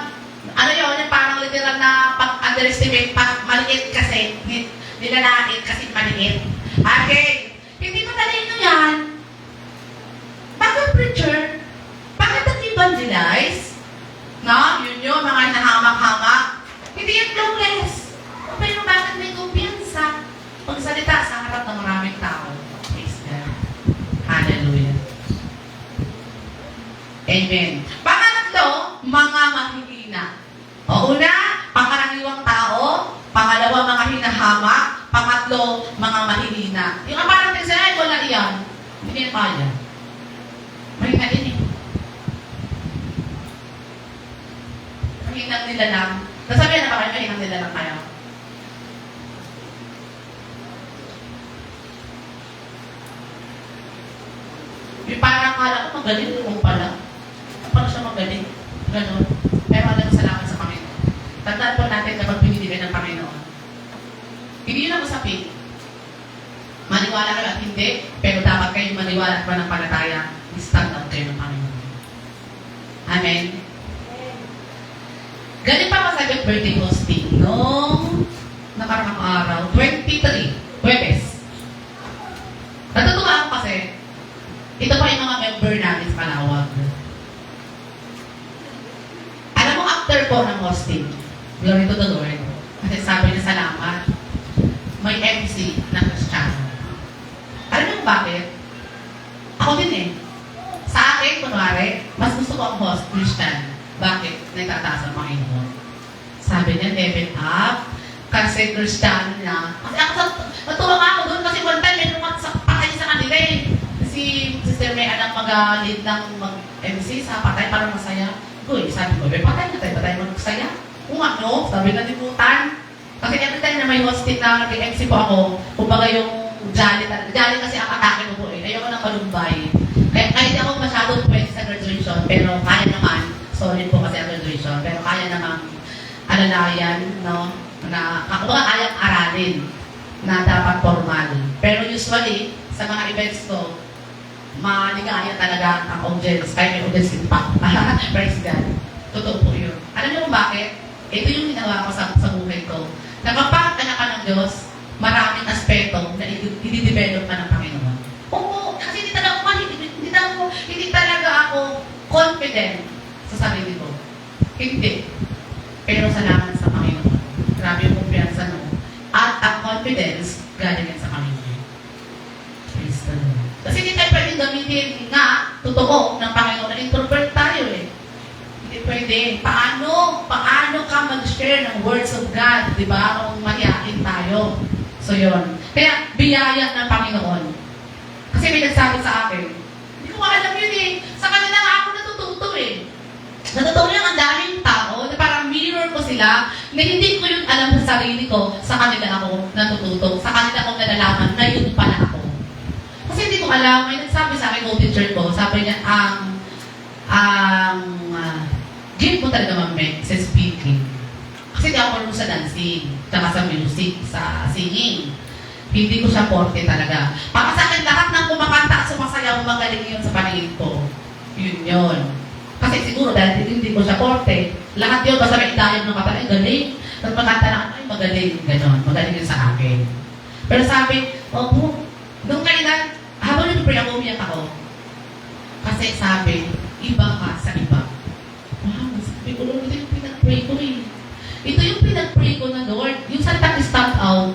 Ano yun? Yung parang literal na pag-underestimate, maliit kasi, nilalait kasi maliit. Okay. Hindi madali na yan. Bakit preacher? Bakit nag-evangelize? No? Yun yun, mga hinahamak-hamak. Hindi yung flawless. Pero bakit may kumpiyansa? Pagsalita sa harap ng maraming tao. Praise God. Hallelujah. Amen. Pangatlo, mga mahihina. O una, pangkaraniwang tao. Pangalawa, mga hinahamak. Pangatlo, mga mahihina. Yung parang tinsa, ay wala iyan. Hindi yan kaya. Mahina din eh. Mahinang nila lang. Nasabihan na ba kayo, mahinang nila lang kayo? Yung parang kala ko magaling mo pala. Parang siya magaling. Ganon. Pero alam salamat sa Panginoon. Tandaan po natin kapag binibigay ng Panginoon. Hindi yun ang usapin. Maniwala kayo at hindi, pero dapat kayong maniwala at mananampalataya. Stand up kayo ng Panginoon. Amen? Ganyan pa masagap birthday hosting noong nakarang araw, 23, Huwebes. Natutuwa ako kasi, ito pa yung mga member natin sa Kalawag. Alam mo, after po ng hosting, glory to the Lord, kasi sabi niya salamat, may MC na Kristiyano. Alam niyo bakit? Ako din eh. Sa akin, kunwari, mas gusto ko ang host, Christian. Bakit? Nagtataas ang Panginoon. Sabi niya, level up, kasi Kristiyano niya. Kasi ako, natuwa nga ako doon kasi one time, may patay sa kanila eh. Si Sister May anak mag-lead ng mag-MC sa patay, parang masaya. Uy, sabi ko, may patay na tayo, patay mag-saya. Kung ano, sabi na limutan. Kasi every time na may hosting na nag-MC po ako, kumbaga yung jolly talaga. Jolly kasi ang atake ko po eh. Ayoko ng kalumbay. Kaya kahit ako masyadong pwede sa graduation, pero kaya naman, sorry po kasi ang graduation, pero kaya naman alalayan, no? Na, kumbaga kayang aralin na dapat formal. Pero usually, sa mga events ko, maligaya talaga ang audience. Kaya may audience impact. Praise God. Totoo po yun. Alam niyo kung bakit? Ito yung ginawa ko sa buhay ko. Na kapag anak ka ng Diyos, maraming aspeto na i-develop ka ng Panginoon. Oo, kasi hindi talaga ako confident sa sarili ko. Hindi. Pero salamat sa Panginoon. Grabe yung kumpiyansa no. At ang confidence, galing yan sa Panginoon. Praise the Lord. Kasi hindi tayo pwedeng gamitin nga, totoo, ng Panginoon na introvert tayo eh. Hindi pwede. Paano ka mag-share ng words of God, di ba? Kung mahihain tayo. So yun. Kaya, biyaya ng Panginoon. Kasi may nagsabi sa akin, hindi ko alam yun eh. Sa kanila nga ako natututo eh. Natututo yung ang daming tao, na parang mirror ko sila, na hindi ko yun alam sa sarili ko, sa kanila ako natututo. Sa kanila ko nalalaman na yun pala ako. Kasi hindi ko alam, may nagsabi sa akin, co-teacher ko, sabi niya, gift mo talaga mami sa speaking. Kasi di ako marunong sa dancing, tsaka sa music, sa singing. Hindi ko siya forte talaga. Para sa akin, lahat ng kumakanta at sumasayaw, magaling yun sa paningin ko. Yun yun. Kasi siguro dahil hindi ko siya forte, lahat yun, basta may idayag ng kata, ay galing. At makanta na, ay magaling. Ganon, magaling yun sa akin. Pero sabi, opo, nung kailan, habang nag-pray ako, umiyak ako. Kasi sabi, iba ka sa iba. Wow, sabi ko, Lord, ito yung pinag-pray ko eh. Ito yung pinag-pray ko na, Lord. Yung salitang stand out,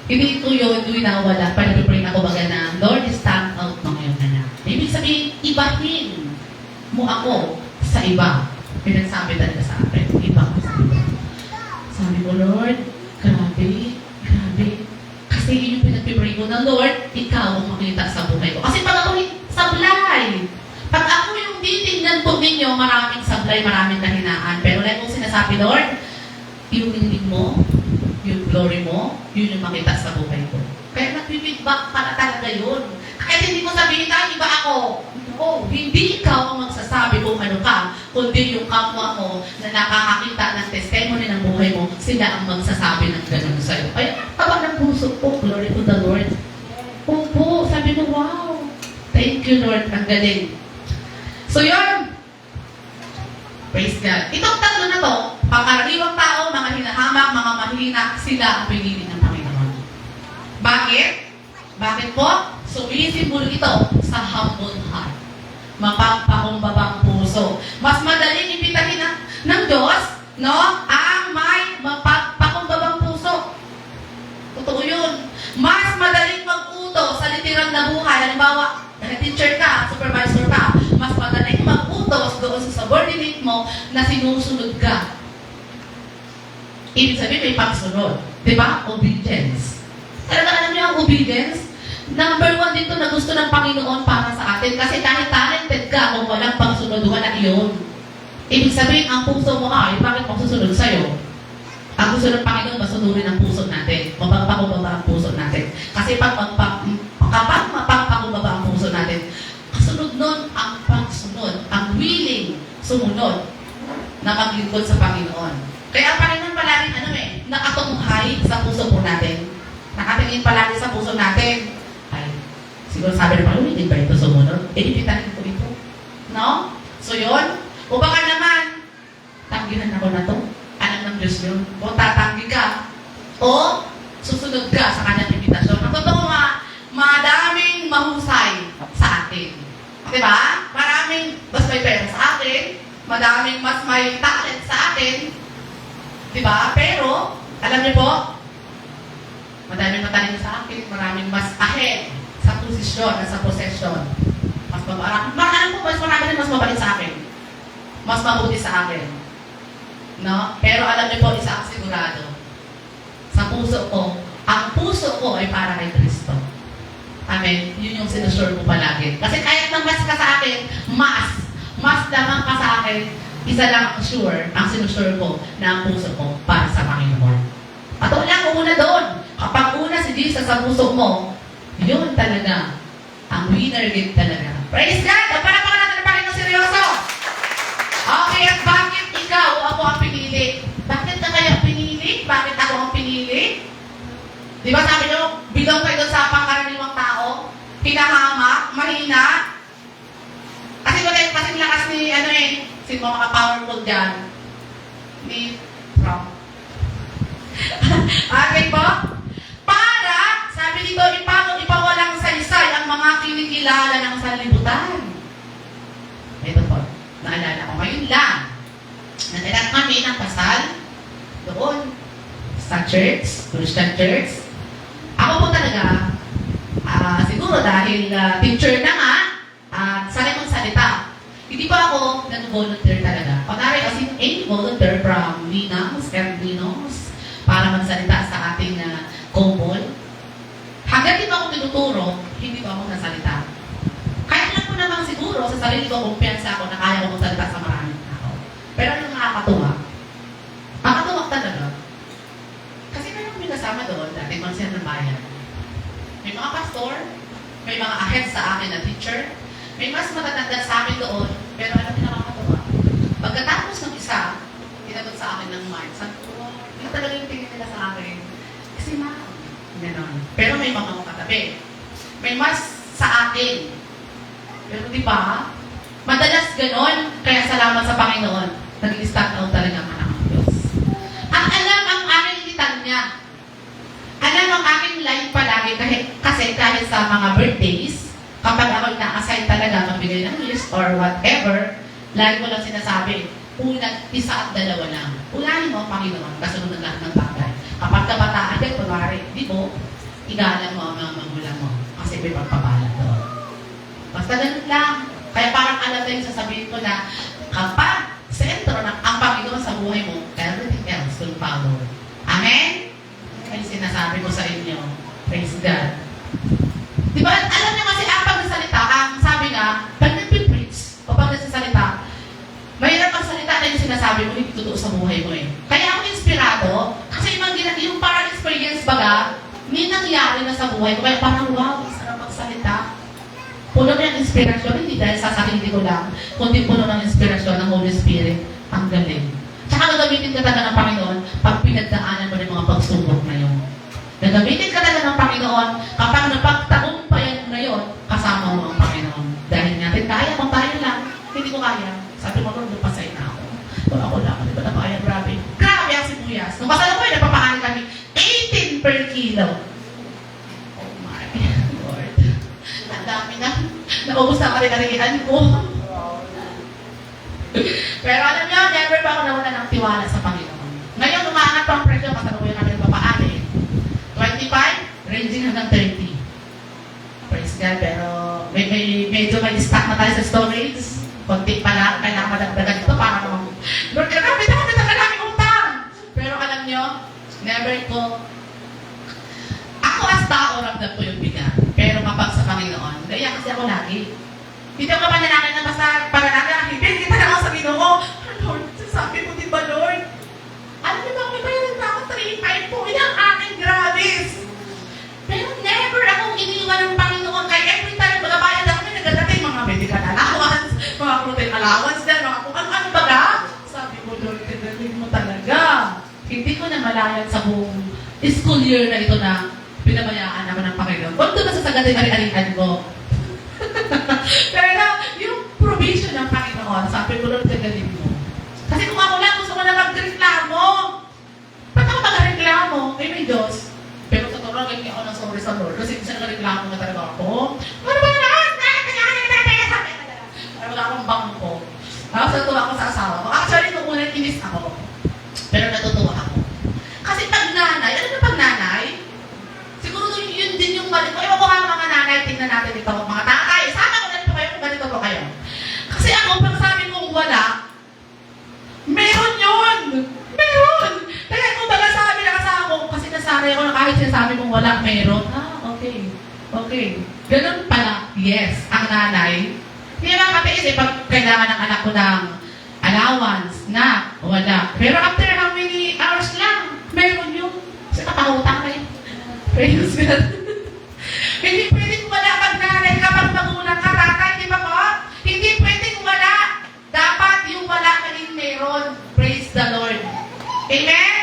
hindi ito yun, yung nawala. Pag nag-pray ako baga na, Lord, stand out ng iyong anak. Ibig sabihin, ibahin mo ako sa iba. Pinagsabi talaga sa akin, iba ka sa iba. Sabi ko, Lord, grabe, grabe. Kasi yun yung pinag-pray ko na, Lord, ikaw ang makita sa buhay ko. Kasi pag ako sablay, pag ako yung titignan po ninyo, maraming sablay, maraming kahinaan. Pero like kong sinasabi, Lord, yung hindi mo, yung glory mo, yun yung makita sa buhay ko. Kaya nag-feedback pala talaga yun. Kahit hindi mo sabihin na, iba ako. Oh, hindi ikaw ang magsasabi kung ano ka, kundi yung kapwa mo na nakakakita ng testimony ng buhay mo, sila ang magsasabi ng ganun sa'yo. Ay, tawag ng puso ko, glory to the Lord. Opo, sabi mo, wow. Thank you, Lord. Ang galing. So, yun. Praise God. Itong tatlo na to, pangkaraniwang tao, mga hinahamak, mga mahina, sila ang pinili ng Panginoon. Bakit? Bakit po? Sumisimbolo ito sa humble heart. Mapagpakumbabang puso. Mas madaling imbitahin ng Diyos, no? Ang may mapagpakumbabang puso. Totoo yun. Mas madaling mag-utos sa literal na buhay. Halimbawa, teacher ka, supervisor ka, mas madaling mag-utos doon sa subordinate mo na sinusunod ka. Ibig sabihin, may pagsunod. Diba? Obedience. Talaga alam niyo ang obedience? Number 1 dito na gusto ng Panginoon para sa atin. Kasi kahit talented ka, kung walang pagsunod, wala iyon. Ibig sabihin, ang puso mo ay, bakit magsusunod sa'yo? Ang gusto ng Panginoon, masunurin ang puso natin. Mapagpakumbaba ang puso natin. Kasi kapag mapagpakumbaba ang puso natin, kasunod nun ang pagsunod, ang willing sumunod na maglingkod sa Panginoon. Kaya ang Panginoon palagi nakatunghay sa puso po natin. Nakatingin palagi sa puso natin. Ay, siguro sabi ng Panginoon, hindi ba ito sumunod? Ibitahin ko ito. No? So yun, o baka naman, tanggihan ako na to. Alam ng Diyos yun. O tatanggi ka. O susunod ka sa kanyang imbitasyon. Ang totoo nga, madaming mahusay sa atin. Diba? Maraming mas may pera sa akin. Madaming mas may talent sa atin. Diba? Pero, alam niyo po, madaming matalino sa akin. Maraming mas ahead sa posisyon at sa possession. Mas mabarang. Alam po, mas marami mas mabalik sa akin. Mas mabuti sa akin. No? Pero alam niyo po, isa ang sigurado. Sa puso ko, ang puso ko ay para kay Kristo. Amen? Yun yung sinusure ko palagi. Kasi kahit nang mas ka sa akin, mas lamang ka sa akin, isa lang ang sure, ang sinusure ko na ang puso ko para sa Panginoon. At wala ko una doon. Kapag una si Jesus sa puso mo, yun talaga, ang winner game talaga. Praise God! Ang panapakan natin ng Panginoon seryoso! Okay, at bakit ikaw o ako ang pinili? Bakit ka kaya pinili? Bakit ako ang pinili? Di ba sabi nyo, bilong kayo doon sa pangkaraniwang tao, hinahamak, mahina. Kasi wala yung kasing lakas ni, sino mga powerful dyan? Ni Trump. Okay po? Para, sabi dito, ipawalang saysay ang mga kinikilala ng sanlibutan. Ito po, naalala ko ngayon lang. Nagkalat kami ng kasal doon sa church, Christian church. Ako po talaga, siguro dahil teacher na nga, at sanay magsalita. Hindi pa ako nag-volunteer talaga. Pag-aray kasi any volunteer from Linas and Linos para magsalita sa ating kumpol. Hanggang di pa ako tinuturo, hindi pa ako nasalita. Kaya lang ko naman siguro sa sarili ko, kumpiyansa ako na kaya ko magsalita sa maraming tao. Pero yung nakakatuwa, nakakatuwa talaga. Kasi meron kami kasama doon, dating mansiyan ng bayan. May mga pastor, may mga ahead sa akin na teacher, may mas matatanda sa akin doon, pero alam niyo nakakatuwa. Pagkatapos ng isa, tinagot sa akin ng Mark, sabi ko, yun talaga yung tingin nila sa akin. Kasi Ganon. Pero may mga katabi. May mas sa akin. Pero di ba? Madalas ganon. Kaya salamat sa Panginoon. Nag-i-stand out talaga ang anak ng Diyos. Ang alam ang aking litanya. Alam ang aking life palagi kasi kahit sa mga birthdays, kapag ako na-assign talaga magbigay ng list or whatever, lagi ko lang sinasabi, unang isa at dalawa lang. Ulahin mo ang Panginoon, kasunod ng lahat ng bagay. Kapag kabataan din, kunwari, di mo, igalang mo ang mga magulang mo. Kasi may pagpapalat doon. Basta ganun lang. Kaya parang alam na yung sasabihin ko na, kapag sentro ng ang Panginoon sa buhay mo, everything else will follow. Amen? Ay sinasabi ko sa inyo. Praise God. Diba, alam niyo kasi ang pagsasalita, ang sabi nga, pag nag-preach o pag nagsasalita, mahirap ang salita na yung sinasabi mo, hindi totoo sa buhay mo eh. Kaya ako inspirado, kasi yung parang experience baga, may nangyari na sa buhay ko, kaya parang wow, sarap magsalita. Puno na yung inspirasyon, hindi dahil sasakindi ko lang, kundi puno ng inspirasyon ng Holy Spirit. Ang galing. Tsaka gagamitin ka talaga ng Panginoon pag pinagdaanan mo ng mga pagsubok na yun. Gagamitin ka talaga ng Panginoon kapag napagtagumpayan mo na yun, kasama mo ang Panginoon. Dahil natin kaya, kung tayo lang, hindi ko kaya. Sabi mo, Lord, napasay na ako. Kung ako lang, hindi ba na kaya? Grabe. Grabe ang sibuyas. Nung kasal ko, napapakain kami 18 per kilo. Oh my Lord. Ang dami na. Naubos na karinarihan ko. Pero alam niyo, never pa ako nawala ng tiwala sa Panginoon. Ngayon, umaangat pa ang presyo, kasalukuyan natin papaanin. 25, ranging hanggang 30. Praise God, pero medyo may stock na tayo sa storage. Konti pa lang, kailangan madagdagan ito para naman, Lord, karami utang! Pero alam nyo, never ko, ako as tao, ramdam ko yung bigat. Pero kapag sa Panginoon, kaya kasi ako lagi. Hindi ako mananakit na basta pananakit, hindi kita na ako sa Ginoo. Lord, sabi mo di ba, Lord? Alam niyo ba, may bayaran na ako 3.5 po, ilang aking gratis. Pero never akong iniwan ng Panginoon. Kaya every time magabayad ako, may nagadating mga medical allowance, mga protein allowance din, mga kung ano baga. Sabi mo, Lord, kagaling mo talaga. Hindi ko na malayan sa buong school year na ito na pinabayaan naman ng Panginoon. Huwag doon na sa sagad-ari-arihan ko. Pero yung provision ng Panginoon, sabi ko, Lord, kagaling mo. Kasi kung ako lang, gusto ko na magreklamo. Ba't ako magreklamo? May Diyos. Pero sa totoo, ganyan ako ng sorry sa Lord. Kasi isa nagreklamo na talaga ako. Ano ba naman? Para wala akong bangko. Tapos natuwa ako sa asawa ko. Actually, nung unang inis ako. Pero natutuwa ako. Kasi pag nanay, ano na pag nanay? Siguro yun din yung balik ko. Ewan ko nga mga nanay, tingnan natin dito. Mga tatay, sama ko na po kayo kung ganito po kayo. Kasi ako, pag sabi kong wala, meron yun! Meron! Kaya kung baga sabi ng asawa ko, kasi nasanay ako na kahit sinasabi kong wala, meron. Okay. Okay. Ganun pala, yes, ang nanay. Hindi naman katiis pag kailangan ng anak ko ng allowance na wala. Pero after how many hours lang, meron yung sa kapahutang kayo. Praise God. Hindi pwedeng wala pag nanay kapag magulang ka, tatay, di ba po? Hindi pwedeng wala. Dapat yung wala maging meron. Praise the Lord. Amen?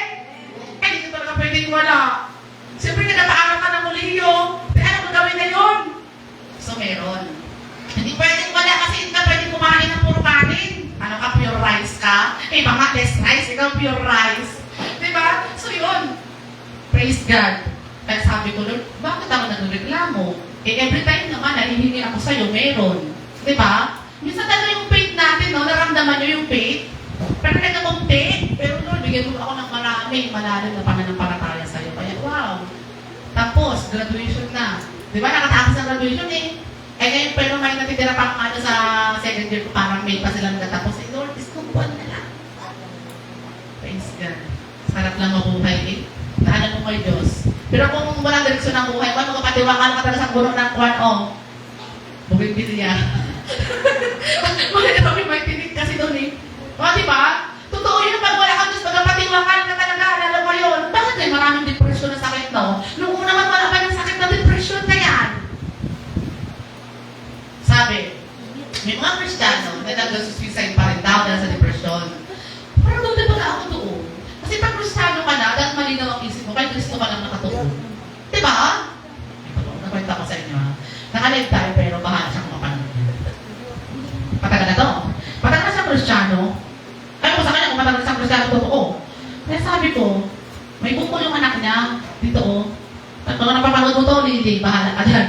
Eh, hindi talaga pwedeng wala. Siyempre, napaaral ka ng muliyo. Ano gagawin na yun? So, meron. Hindi pwedeng wala kasi hindi ka pwedeng kumain ng puro kanin. Ano ka, pure rice ka? Eh, mga less rice, ikaw pure rice. Diba? So, yun. Praise God. Kaya sabi ko, Lord, bakit ako nagreklamo? Eh, every time naman, nahihingi ako sa'yo, meron. Diba? Minsan talaga yung faith natin, no? Naramdaman nyo yung faith. Pero nagkakunti. Pero Lord, bigyan mo ako ng marami, malalim na pananampalataya sa'yo. Kaya, wow. Tapos, graduation na. Diba? Nakatapos ng graduation eh. Eh ngayon, pero may natitira pang ano sa second year ko, parang may pa silang natapos. Eh, Lord, isang buwan na lang. Praise God. Sarap lang mabuhay eh. Naanan mo kay Diyos. Pero kung walang direksyon ng buhay, kung magpapatiwakal ka talaga sa puno ng kwan, bumibili niya. Bakit kami may tinig kasi doon eh. Diba? Totoo yun, pag wala kang Diyos, magpapatiwakal ka talaga, alam mo yun. Bakit may maraming depression na sakit, no? Nung una man wala pa yung sakit na depression na yan. Sabi, may mga Kristiyano na nag-suicide pa rin daw dahil sa depression. Parang doon na ako doon. Kasi pag Kristiyano ka na, dahil malinaw ang isip mo, kay Kristo ka lang nakatuon. Diba? ko, may bukol yung anak niya. Dito, oh. At kung napapanood mo to, Lily, bahala ka dyan.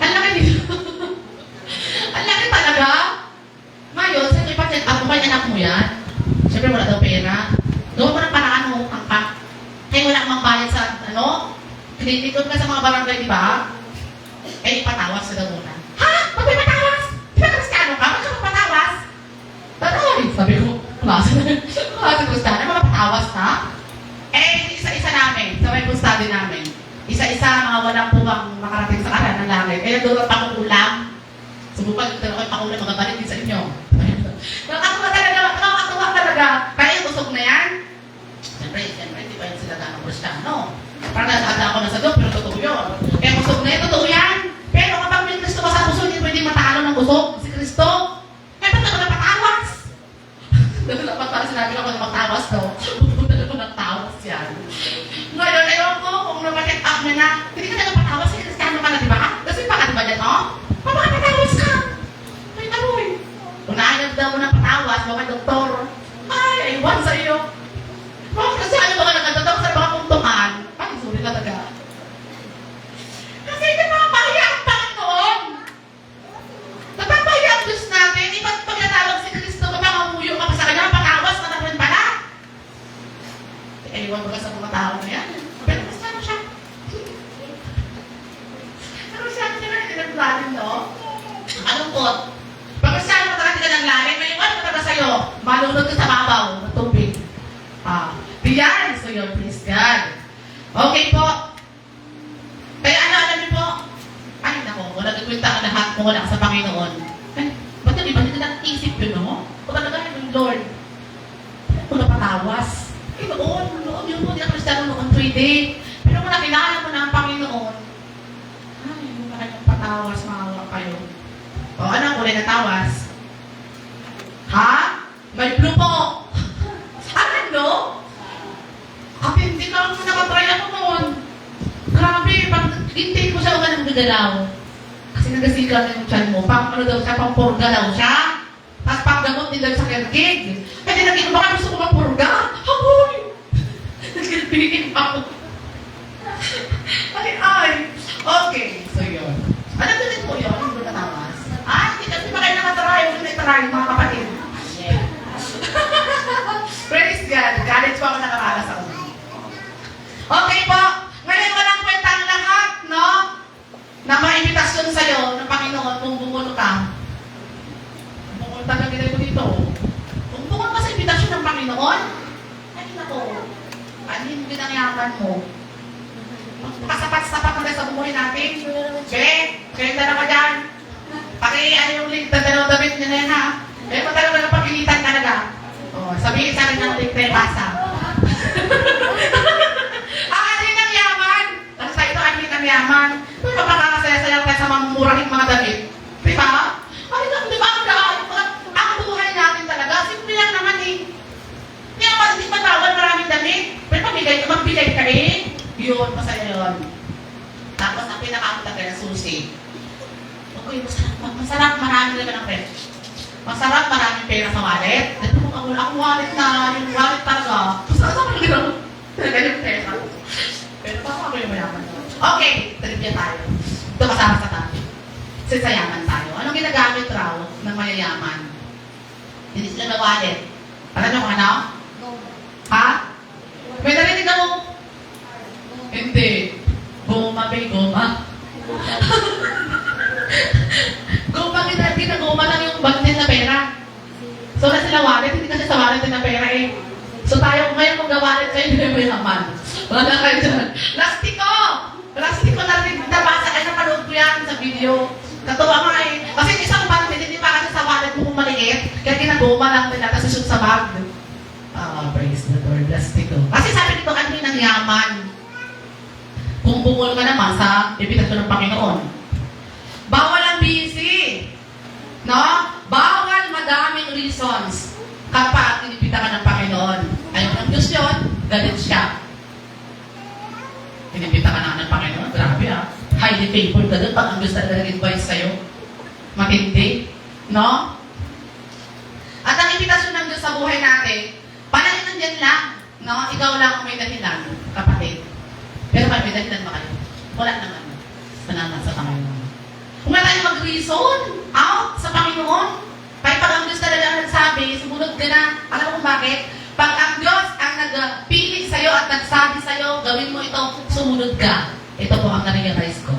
Ang laki dito. Ang laki talaga. Ngayon, siyempre pa-check up mo kay anak mo yan. Siyempre wala daw pera. Doon mo ng paraan mo, angka. Kaya wala kang bayad sa, clinic doon ka sa mga barangay, di ba? Eh, ipatawas ka daw muna. Ha? Ba't may patawas? Di ba Kristiyano ka? Ba't ka magpatawas? Tatoy! Sabi ko, klase Kristiyano, mga patawas na? Eh, isa-isa namin, sa may study namin. Isa-isa, mga walang puwang makarating sa karan ng langit. Kaya doon ang pakukulam. Subukan yung dalawa yung pakukulam, magabalik din sa inyo. Nakakatuwa talaga. Kaya yung usok na yan, siyempre, di ba yung sila ng Kristiyano? Parang nataanda ako na sa doon, pero totoo yun. Kaya usok na yan, totoo yan. Pero kapag may Kristo ka sa puso, hindi pwede matalo ng usok. Si Kristo, eh, ba't ako napatawas? Dapat parang sinabi ko na magtawas to. Pupunta na ko ng tawas yan. Ngayon, ayaw ko, kung napacheck up niya na, hindi ka na napatawas, si Kristiyano ka na, di ba? Kasi baka di ba dyan, oh? Papakatawas ka! Ay, amoy! Kung naayag daw mo ng patawas, mga doktor, ay, aywan sa iyo. Mga Kristiyano ba ka nagkatatawa sa mga puntungan? Ay, sorry na taga. Kasi hindi mapapahiya ang Panginoon. Napapahiya ang Diyos natin. Iba't pag natawag si Kristo, mapangamuyo ka pa sa kanya, patawas ka na rin pala. Ewan mo ka sa mga tao na yan. Pero Kristiyano siya. Pero siya hindi naglalim, no? Anong pot? Pag Kristiyano matarating ka ng lalim, may iwan mo talaga sa'yo. Malunod ka sa babaw ng tubig. Diyan. So yun, please God. Okay po. Kaya alam niyo po, ay nako, wala nagkwenta ang lahat kung wala ka sa Panginoon. Eh, ba't yung iba hindi na isip yun, no? Kung talaga yung Lord, kung napatawas. Eh, noon yun po, hindi na Kristiyano noon 3D. Pero kung nakilala mo na ang Panginoon, ay, yung kanyang patawas, maawa kayo. O, ano ang kulay na tawas? Ha? May blue po. Ano? Kapit, hindi ka ako nakatry ako noon. Grabe, pag intake ko siya, huwag ka nang gagalaw. Kasi nagasigal na yung tiyan mo. Pang ano daw siya, pang purga daw siya. Tapos pang gamot din daw sa kerkig. Kaya naging baka gusto ko mapurga. Hagoy! Nagkilpigin pa ako. Ay. Okay, so yun. Ano din po yun? Yung natawas? Hindi kasi pa kayo nakatry. Huwag na itry, mga kapatid. Praise God. College pa ako nakaralas ako. Okay po. Ngayon walang kwenta ang lahat, no? Na ma-invitasyon sa'yo ng Panginoon kung bumulo ka. Bumulo talaga ko dito. Kung bumulo ka sa invitasyon ng Panginoon, ay nako, anin din ang yaman mo. Kasapat-sapat na sa buhay natin. Kaya dalawa dyan. Ano yung link na dalawang damit niya na yan, ha? Kaya pa talaga ng pagilitan talaga. Sabihin sa akin ng link na basa. Anin ang yaman. Tapos sa ito, anin ang yaman. Pero makakasaya-saya tayo sa mamumurahing mga damit. Diba? Di ba? Ang buhay natin talaga, simple lang naman eh. Hindi pa tawag maraming damit. Pero magbigay ka eh. Yun, masaya yun. Tapos ang pinaka-ang susi. Okay, masarap marami naman ang pera. Masarap maraming pera sa wallet. Ito kung ang wallet na, yung wallet talaga. Masarap naman gano'n. Talaga yung pera. Pero parang ako yung mayaman. Okay, trivia tayo. Ito kasama sa tayo. Sayaman tayo. Anong ginagamit raw ng mayayaman? Hindi sila na wallet. Alam niyo kung ano? Ha? May narinig ako? Hindi. Goma, may goma. Goma, ginagoma lang yung bag na pera. So, na sila wallet, hindi kasi sa wallet na pera eh. So, tayo ngayon kung gawalit kayo, hindi mo yaman. Wala kayo dyan. Plastiko! Plastiko na rin, nabasa kayo, napanood ko yan sa video. Natuwa nga eh. Kasi isang bag, hindi pa kasi sa wallet mo kung maliit. Kaya ginagoma lang nila, kasi shoot sa bag. Praise the Lord, plastiko. Kasi sabi dito, ano yung yaman? Kung bungol ka naman sa ibitasyon ng Panginoon. Bawal ang busy. No? Bawal madaming reasons kapag inibita ka ng Panginoon. Ayaw ng Diyos yun, galit siya. Inibita ka na ng Panginoon, grabe highly favored ka doon pag ang Diyos talaga nag-invite sa'yo. Matindi. No? At ang invitasyon ng Diyos sa buhay natin, panahon nandyan lang. No? Ikaw lang ang may dahilan, kapatid. Pero may dahilan ba kayo? Wala naman. Salamat sa Panginoon. Kung wala tayong mag-reason out sa Panginoon, kahit pag ang Diyos talaga ang nagsabi, sumunod ka na. Alam mo kung bakit? Pag ang Diyos ang nagpili sa'yo at nagsabi sa'yo, gawin mo ito, sumunod ka. Ito po ang na-realize ko.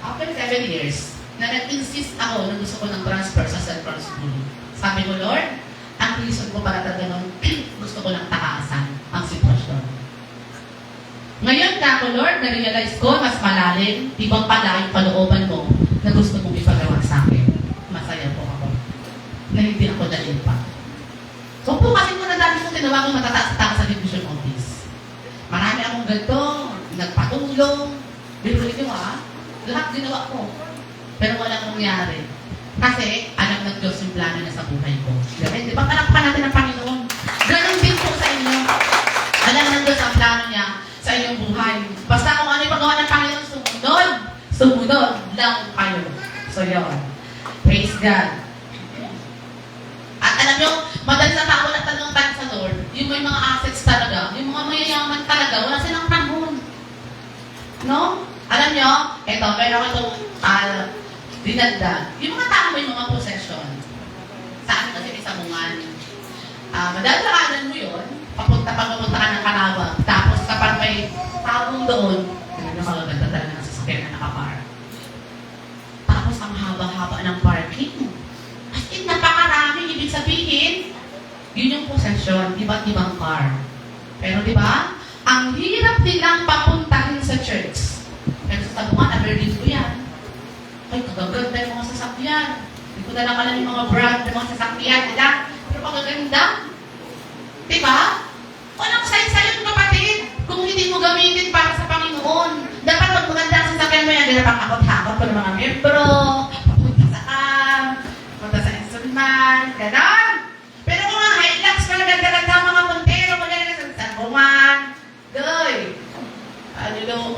After 7 years, na nag-insist ako na gusto ko ng transfer sa Central School. Sabi ko, Lord, ang reason ko para ganun, gusto ko lang taasan ang sitwasyon. Ngayon na ako, Lord, na-realize ko, mas malalim, ibang pala yung kalooban mo na gusto mong ipagawa sa akin. Masaya po ako na hindi ako dahil pa. So po, kasi muna dati kong tinawagan matataas-taas sa division office. Marami akong ganito, nagpatulong, birulit nyo lahat ginawa ko. Pero walang nangyari. Kasi, alam ng Diyos yung plano niya sa buhay ko. Di ba, alam pa natin ang Panginoon? Ganon din po sa inyo. Alam ng Diyos ang plano niya sa inyong buhay. Basta kung ano yung paggawa ng Panginoon, sumunod lang kayo. So, yun. Praise God. At alam nyo, madalas na tao na tanong tayo sa Lord, yung may mga assets talaga, yung mga mayayaman talaga, wala silang panahon. No? Alam nyo, eto, meron ko itong dinagdag. Yung mga tao may mga possession. Saan kasi may sabungan. Madadaanan mo yun, papunta ka ng Kanawag. Tapos kapag may taong doon, ganun magaganda talaga ng sasakyan na nakapark. Tapos ang haba-haba ng parking. As in, napakarami. Ibig sabihin, yun yung possession, iba't ibang car. Pero di ba, ang hirap nilang papuntahin sa church. Pero sa tabungan, na-berlin ko yan. Ay, kagaganda yung mga sasakyan. Hindi ko na lang alam yung mga brand ng mga sasakyan nila. Pero kagaganda. Diba? Walang say-sayon kapatid. Kung hindi mo gamitin para sa Panginoon. Dapat pag maganda ang sasakyan mo yan, hindi na pang-akot-hakot ko ng mga membro, papunta sa papunta sa instrument, gano'n. Pero kung mga Hilux, maganda-ganda ang mga puntero, maganda sa sabungan, doy.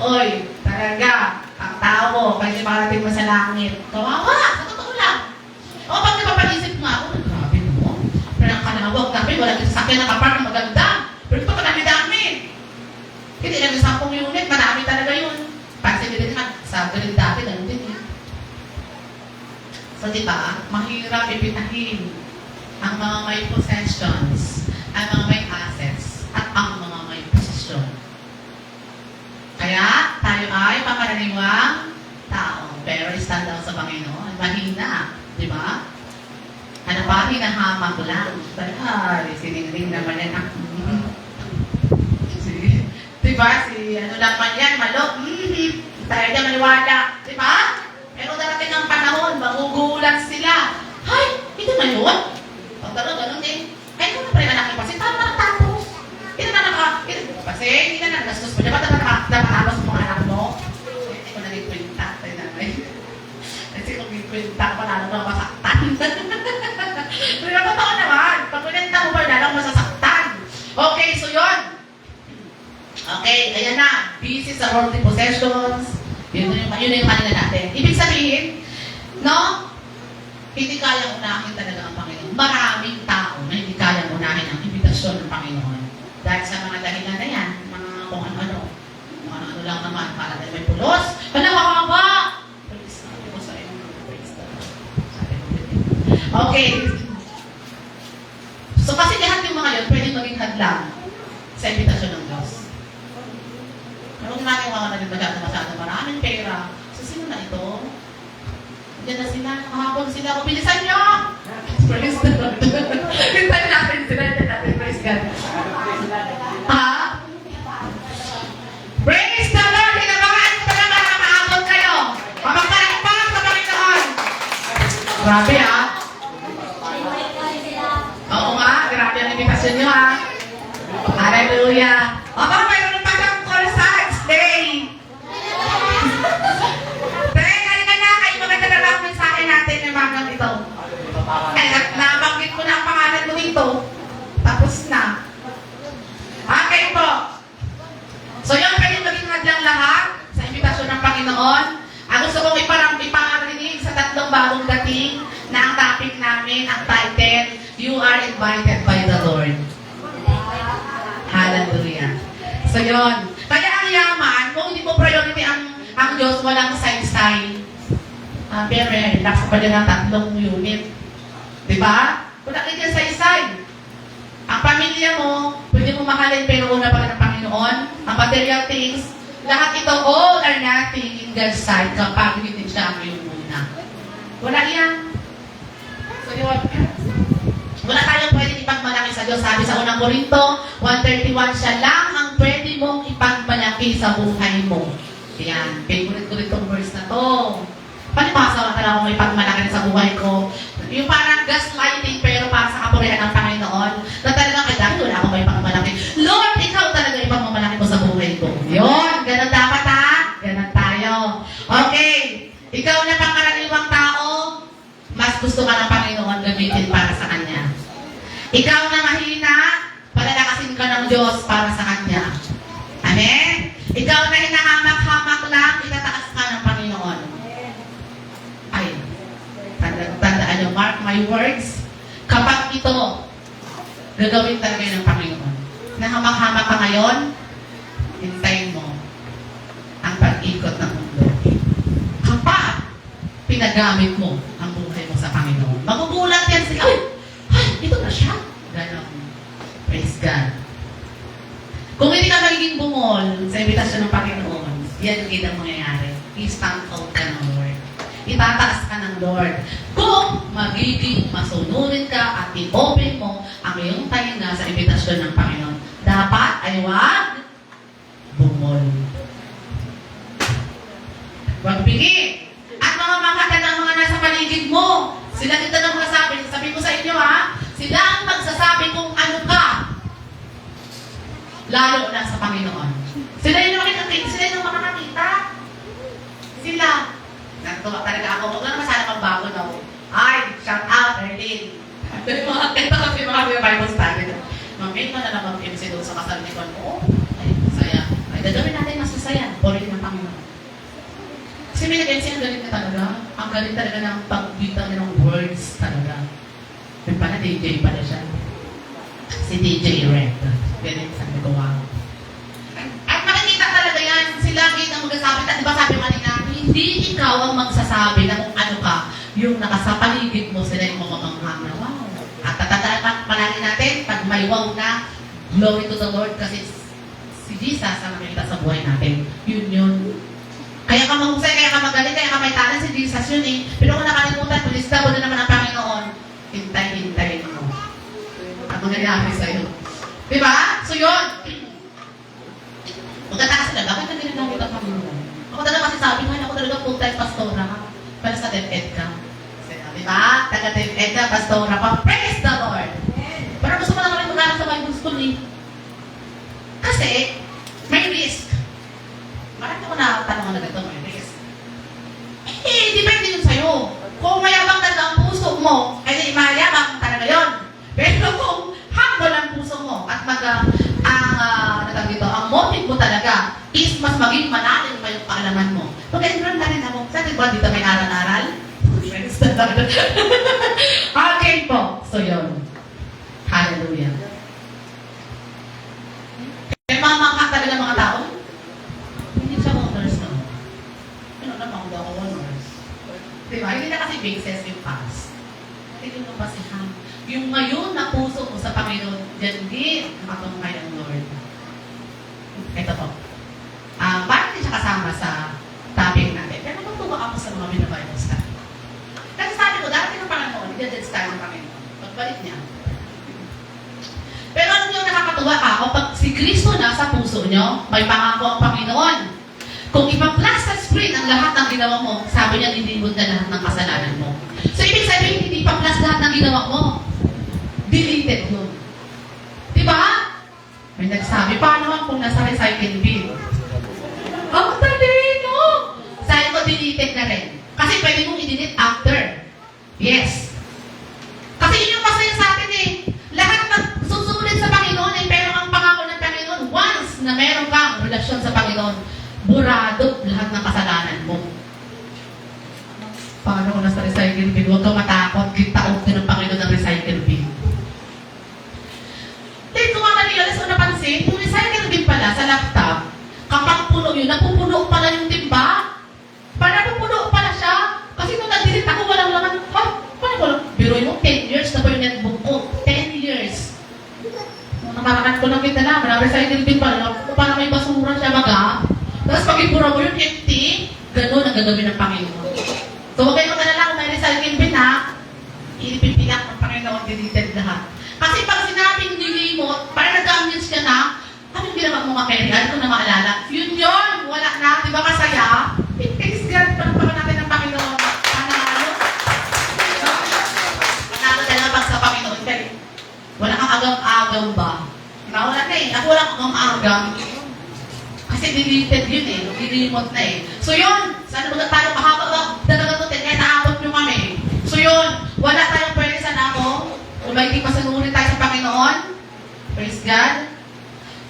Oy, talaga. Ang tao, kasi makarating mo sa langit. Kawawa, sa totoo lang. O, pag napapaisip nga ako, grabe mo. Pero ang Kanawag, namin, wala din sasakyan na kapar ng maganda. Pero ito, madami-dami. Hindi lang 10 unit, madami talaga yun. Kasi din naman, sa galing dati, ganun din yun. So, diba, mahirap ipitahin ang mga may possessions, ang mga may assets, at ang mga may posisyon. Kaya, tayo ay pangkaraniwang tao. Pero stand out sa Panginoon. Mahina. Di ba? Ano pa? Hinahamak lang. Ay, siningling naman yan. Di ba? Ano naman yan? Malok. Tayo dyan maniwala. Di ba? Pero darating ang panahon, magugulat sila. Hay, ito na yun. Pag ganun din. Ay, kung na pala anak kasi tama na tapos. Ito na kasi hindi na nagastos mo. Diba napakalos mo anak mo? Hindi ko nag-kwenta. Tayo namin. Kasi kung nag-kwenta ko, lalo na masaktan. Pero totoo naman. Pag kwenta mo ba, lalo masasaktan. Okay, so yun. Okay, ayan na. Busy sa worldly possessions. Yun na yung kanina natin. Ibig sabihin, no? Hindi kayang unahin talaga ang Panginoon. Maraming tao na hindi kayang unahin ang imbitasyon ng Panginoon. Dahil sa mga dahilan na yan, mga kung ano-ano. Kung ano-ano lang naman, para tayo may pulos. Nakakaba! Sabi ko sa inyo. Okay. So kasi lahat yung mga yun, pwedeng maging hadlang sa imbitasyon ng Diyos. Pero kung natin mga masyado maraming pera, so sino na ito? Diyan na sila, nakahapon sila, bilisan nyo! Praise the Lord. Hintayin natin sila, hintayin natin, praise God. Ha? Praise the Lord! Hinabangan ko talaga na maabot kayo. Mamagkalakpak sa Panginoon. Grabe ha? Oo nga, grabe ang invitation nyo ha. Hallelujah. O baka mayroon pa siyang call signs day. Natin yung mga ito. Ay, nabanggit ko na ang pangalan mo dito. Tapos na. Okay po. So yun, pwede maging hadlang lahat sa imbitasyon ng Panginoon. Ang gusto kong iparinig sa 3 bagong dating na ang topic namin, ang title, You Are Invited by the Lord. So, yun. Kaya ang yaman, kung hindi mo priority ang Diyos, walang sign. Pero relax pa din ng 3 unit. Diba? Wala ka dyan sign. Ang pamilya mo, pwede mo mahalin pero una pa ng Panginoon. Ang material things, lahat ito, all or nothing in God's sight kapag hindi siya ang iyong una. Wala yan. So, yun. Wala tayong pwede ipagmalaki sa Diyos. Sabi sa unang Korinto, 1:31, siya lang ang pwede mong ipagmalaki sa buhay mo. Yan, favorite ko rin itong verse na to. Palibasa ka lang akong ipagmalaki sa buhay ko. Yung parang gaslighting pero para sa kapurihan ng Panginoon, na talagang ay dahil wala akong ipagmalaki. Lord, ikaw talaga ipagmamalaki mo sa buhay ko. Yun, ganun dapat ha? Ganun tayo. Okay, ikaw na pangkaraniwang tao, mas gusto ka ng Panginoon gamitin para sa Kanya. Ikaw na mahina, palalakasin ka ng Diyos para sa Kanya. Amen? Ikaw na hinahamak-hamak lang, itataas ka ng Panginoon. Ay, tandaan nyo, mark my words, kapag ito, gagawin talaga ng Panginoon. Nahamak-hamak ka ngayon, hintayin mo ang pag-ikot ng mundo. Kapag pinagamit mo ang buhay mo sa Panginoon, magugulat yan sila, ay, ito na siya. Ganon. Praise God. Kung hindi ka magiging bumol sa imbitasyon ng Panginoon, yan ang mangyayari. I-stand out ka ng Lord. Itataas ka ng Lord. Kung magiging masunurin ka at i-open mo ang iyong tainga sa imbitasyon ng Panginoon, dapat ay wag bumol. Wag bigit. At mga makata ng mga nasa paligid mo, sila dito na magsasabi, sabi ko sa inyo ha, sila ang magsasabi kung ano ka, lalo na sa Panginoon. Sila yung makakakita. Sila. Natuwa talaga ako. Huwag lang masala pang bago daw. Ay, shout out, Erlene. Ito kasi mga Bible study. Mamay ko na lang mag-MC doon sa kasalikuan ko. Ay, masaya. Ay, gagawin natin masasaya. Boring ng Panginoon. Kasi may nag-MC, ang galing na talaga. Ang galing talaga ng pagbitang niya ng words talaga. Yung pala, DJ pala siya. Si DJ Red. Ganyan, sabi ko, wow. At makikita talaga yan. Sila ang magsasabi. At diba sabi mo kanina, hindi ikaw ang magsasabi na kung ano ka, yung nakasapaligid mo sila yung mamamanghang na wow. At tatandaan palagi natin, pag may wow na, glory to the Lord kasi si Jesus ang nakikita sa buhay natin. Yun. Kaya ka mahusay, kaya ka magaling, kaya ka may talent, si Jesus yun eh. Pero kung nakalimutan, lista mo na naman ang Panginoon, hintay-hintayin mo. At mangyayari sa'yo. Diba? So yun. Magkataka sila, bakit na ginagamit ang Panginoon? Ako talaga kasi sabi nga, ako talaga full-time pastora ka. Pero sa DepEd ka. Diba? Taga-DepEd ka, pastora pa. Praise the Lord! Pero gusto mo na kami mag-aral sa Bible School eh. Kasi, may risk. Marami ko na tanong na ganito, may risk. Depende yun sa'yo. Kung mayabang talaga ang puso mo, ay mayabang talaga yun. Pero kung humble ang puso mo at ang motive mo talaga is mas maging malalim pa yung kaalaman mo. Pag-enroll na rin ako. Saan ba dito may aral-aral? Okay po. So yun. Hallelujah. May mamangka talaga mga tao? Hindi siya honors no? Ano naman daw honors? Diba? Hindi na kasi basis yung past. Hindi mo pasihan. Yung ngayon na puso mo sa Panginoon, dyan din nakatungkay ang Lord. Ito po. Bakit hindi siya kasama sa topic natin? Pero natutuwa ako sa mga binabible study. Kasi sabi ko, darating ng Panginoon, i-dead style ng Panginoon. Pagbalik niya. Pero ano yung nakakatuwa ka? Kapag si Kristo nasa puso nyo, may pangako ang Panginoon. Kung ipa-plus sa screen ang lahat ng ginawa mo, sabi niya, nilibot na lahat ng kasalanan mo. So, ibig sabihin, hindi pa-plus lahat ng ginawa mo. Deleted yun. Diba? May nagsabi, paano naman kung nasa recycle bin? Ang talino! Sabi ko, deleted na rin. Kasi pwede mong i-delete after. Yes. Kasi yun yung masaya sa atin eh. Lahat magsusulit sa Panginoon eh, pero ang pangako ng Panginoon, once na meron kang relasyon sa Panginoon, burado lahat ng kasalanan mo. Paano kung nasa recycle bin? Huwag kang matakot, kita-out din ng Panginoon ng recycle bin. Then, kung ang nanilalas ko napansin, yung recycle bin pala, sa notebook ko. 10 years. Nung nakakakat ko lang kita na, recycle bin pala, para may basura siya baga. Tapos pag ipura mo yun, empty, gano'n ang gagawin ng Panginoon. So huwag kayong magalala kung may recycle bin ha, ipipilak ng Panginoon, deleted lahat. Kasi pag sinabing nilimot, parang nag-amuse ka na, anong ginawa mo mga Kerry? Ano ko na maalala? Yun, wala na, di ba kasaya? Thanks God, pagpapan natin ng Panginoon. Panalo. Panalo talaga pag sa Panginoon. Kaya, wala kang agam-agam ba? Wala na eh. Ako wala kang agam. Kasi deleted yun eh. Nilimot na eh. So yun, sana mga tayo mahaba ba? Talaga to, kaya naabot nyo kami. So yun, wala tayong pwede sa nako. Kung may hindi masanunin tayo sa Panginoon. Praise God.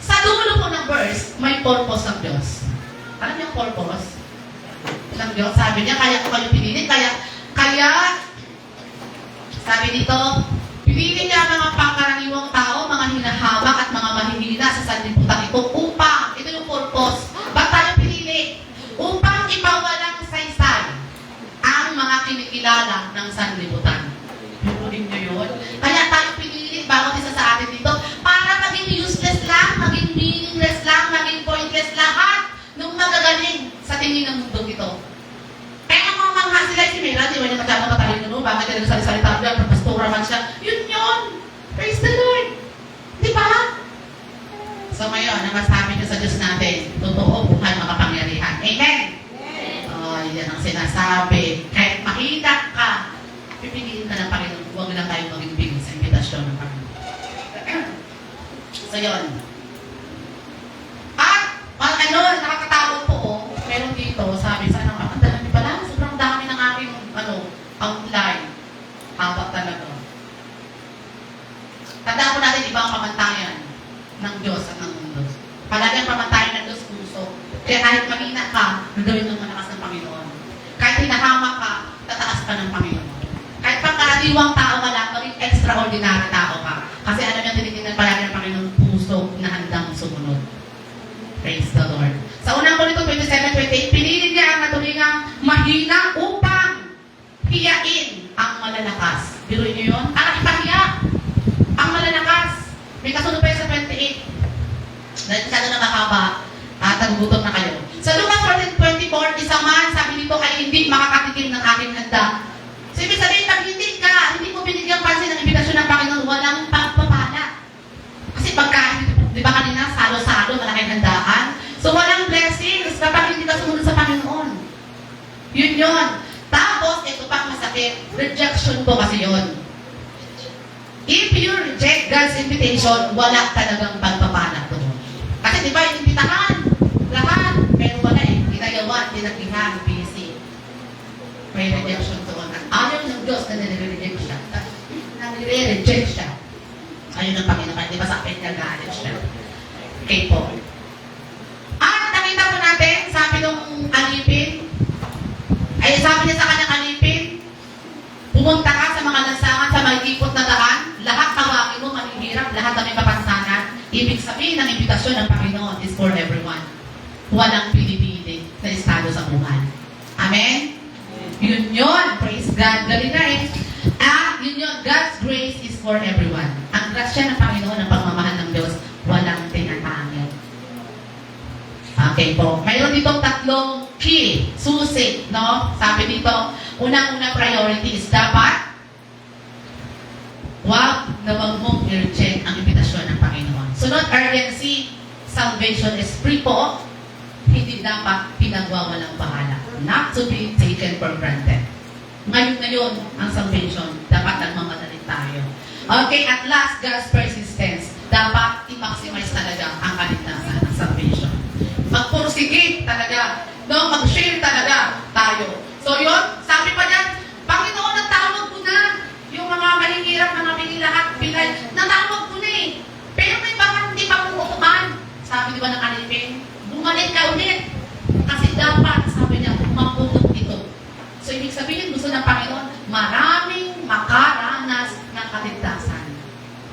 Sa dulo po ng verse, may purpose ng Diyos. Alam niyo ang purpose ng Diyos? Sabi niya, kaya ko kayo pinili. Kaya, sabi dito, pinili niya ang mga pangkaraniwang tao, mga hinahamak at mga mahihina sa sanlibutan ito upang, ito yung purpose. Ba't tayo pinili? Upang ipawalang saysay ang mga kinikilala ng sanlibutan. Pinunin niyo yun? Kaya tayo pinili, bawat isa sa atin dito, para maging useless lang, maging meaningless lang, maging pointless lahat nung magagaling sa tingin ng mundo ito. Kaya mga mangha sila si Mira, di ba niya masyadong katalino, no? Bakit niya nagsalita niya, pastora man siya. Yun! Praise the Lord! Di ba? So ngayon, ang masabi niyo sa Diyos natin, totoo, buhay, makapangyarihan. Amen? Oh, yan ang sinasabi. Kahit mahina ka, pipiliin ka ng Panginoon, huwag lang tayo maging bigay sa imbitasyon ng Panginoon. So yun. At, nakakatakot po, meron dito, sabi, sana ang dami pala, sobrang dami ng aking, outline. Haba talaga. Tandaan po natin, iba ang pamantayan ng Diyos at ng mundo. Palagi ang pamantayan ng Diyos puso. Kaya kahit mahina ka, gagawin ng malakas ng Panginoon. Kahit hinahamak ka, tataas ka ng Panginoon. Kahit pangkaraniwang tao ka lang, maging extraordinary tao ka. Kasi alam niya, tinitingnan palagi ng Panginoon puso na handang sumunod. Praise the Lord. Sa unang Korinto 27:28, pinili niya ang natulingang mahina upang hiyain ang malalakas. Biruin niyo yun? Ipahiya ang malalakas. May kasunod pa yun sa 28. Dahil masyado na mahaba, tagugutom na kayo. Sa Lucas 14:24, isa man, sabi dito, ay hindi makakatikim ng aking handa. So, ibig sabihin, pag hindi mo binigyan pansin ng imbitasyon ng Panginoon, walang pagpapala. Kasi pagka, di ba kanina, salo-salo, malaking handaan. So, walang blessings kapag hindi ka sumunod sa Panginoon. Yun. Tapos, ito pang masakit, rejection po kasi yun. If you reject God's invitation, wala talagang pagpapala doon. Kasi di ba, inimbitahan, lahat, pero wala eh. Ginagawa, dinagdihan, busy. May rejection doon. At ayaw ng Diyos na nire-reject siya. Nire-reject siya. Ayun ang Panginoon. Di ba sa akin nagalit siya? Okay po. At nakita po natin, sabi nung alipin, ay sabi niya sa kanyang alipin, pumunta ka sa mga lansangan, sa may ipot na daan, lahat tawagin mo, manihirap, lahat na may papansanan. Ibig sabihin ng imbitasyon ng Panginoon is for everyone. Walang pili-pili na estado sa buhay. Amen? Yun. Praise God. Galing na eh. Yun. God's grace is for everyone. Ang grasya ng Panginoon, ang pagmamahal ng Diyos, walang tinatangil. Okay po. Mayroon ditong tatlong key, susi, no? Sabi dito, unang-una priority is dapat wag mong i-reject ang imbitasyon ng Panginoon. Sunod, urgency, salvation is free po. Hindi dapat pinagwawalang bahala. Not to be taken for granted. Ngayon, ang salvation, dapat nagmamadali tayo. Okay, at last, God's persistence. Dapat i-maximize talaga ang kaligtasan ng salvation. Magpursige talaga. No, mag-share talaga tayo. So yun, sabi pa niyan, Panginoon, natawag ko na. Yung mga mahihirap, mga lahat, pilay, natawag ko na eh. Pero may baka hindi pa pumutukan. Sabi di ba ng alipin, bumalik ka ulit. Kasi dapat, sabi niya, maputot ito. So ibig sabihin, gusto ng Panginoon, maraming makaranas ng kaligtasan.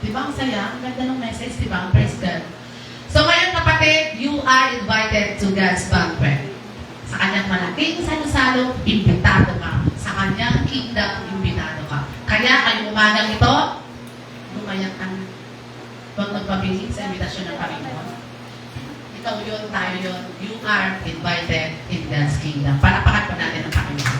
Di ba ang saya? Ang ganda ng message, di ba? Praise God. So ngayon kapatid, you are invited to God's banquet. Sa kanyang malaking salo-salo, imbitado ka. Sa kanyang kingdom, imbitado ka. Kaya ngayong umagang ito, umayak ka na. Huwag magpabilis sa imitasyon ng Panginoon. Ikaw yun, tayo yun. You are invited in God's kingdom. Panapakan pa natin ang Panginoon.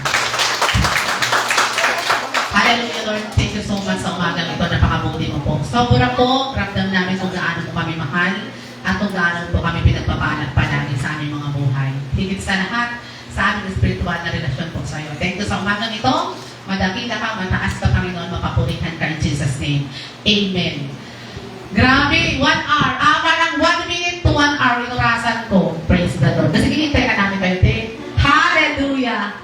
Hallelujah, Lord. Thank you so much sa umagang ito. Napakabuti mo po. Sobra po, ramdam namin kung gaano mo kami mahal at kung gaano po kami pinagpapaanak palagi sa aming mga buhay. Higit sa lahat, sa aming spiritual na relasyon po sa iyo. Thank you sa umagang ito. Madakila ka, mataas ka, Panginoon, mapapurihan ka in Jesus' name. Amen. Grabe, 1 hour. Parang 1 minute to 1 hour yung orasan ko. Praise the Lord. Kasi hinihintay ka namin kayo, te. Hallelujah!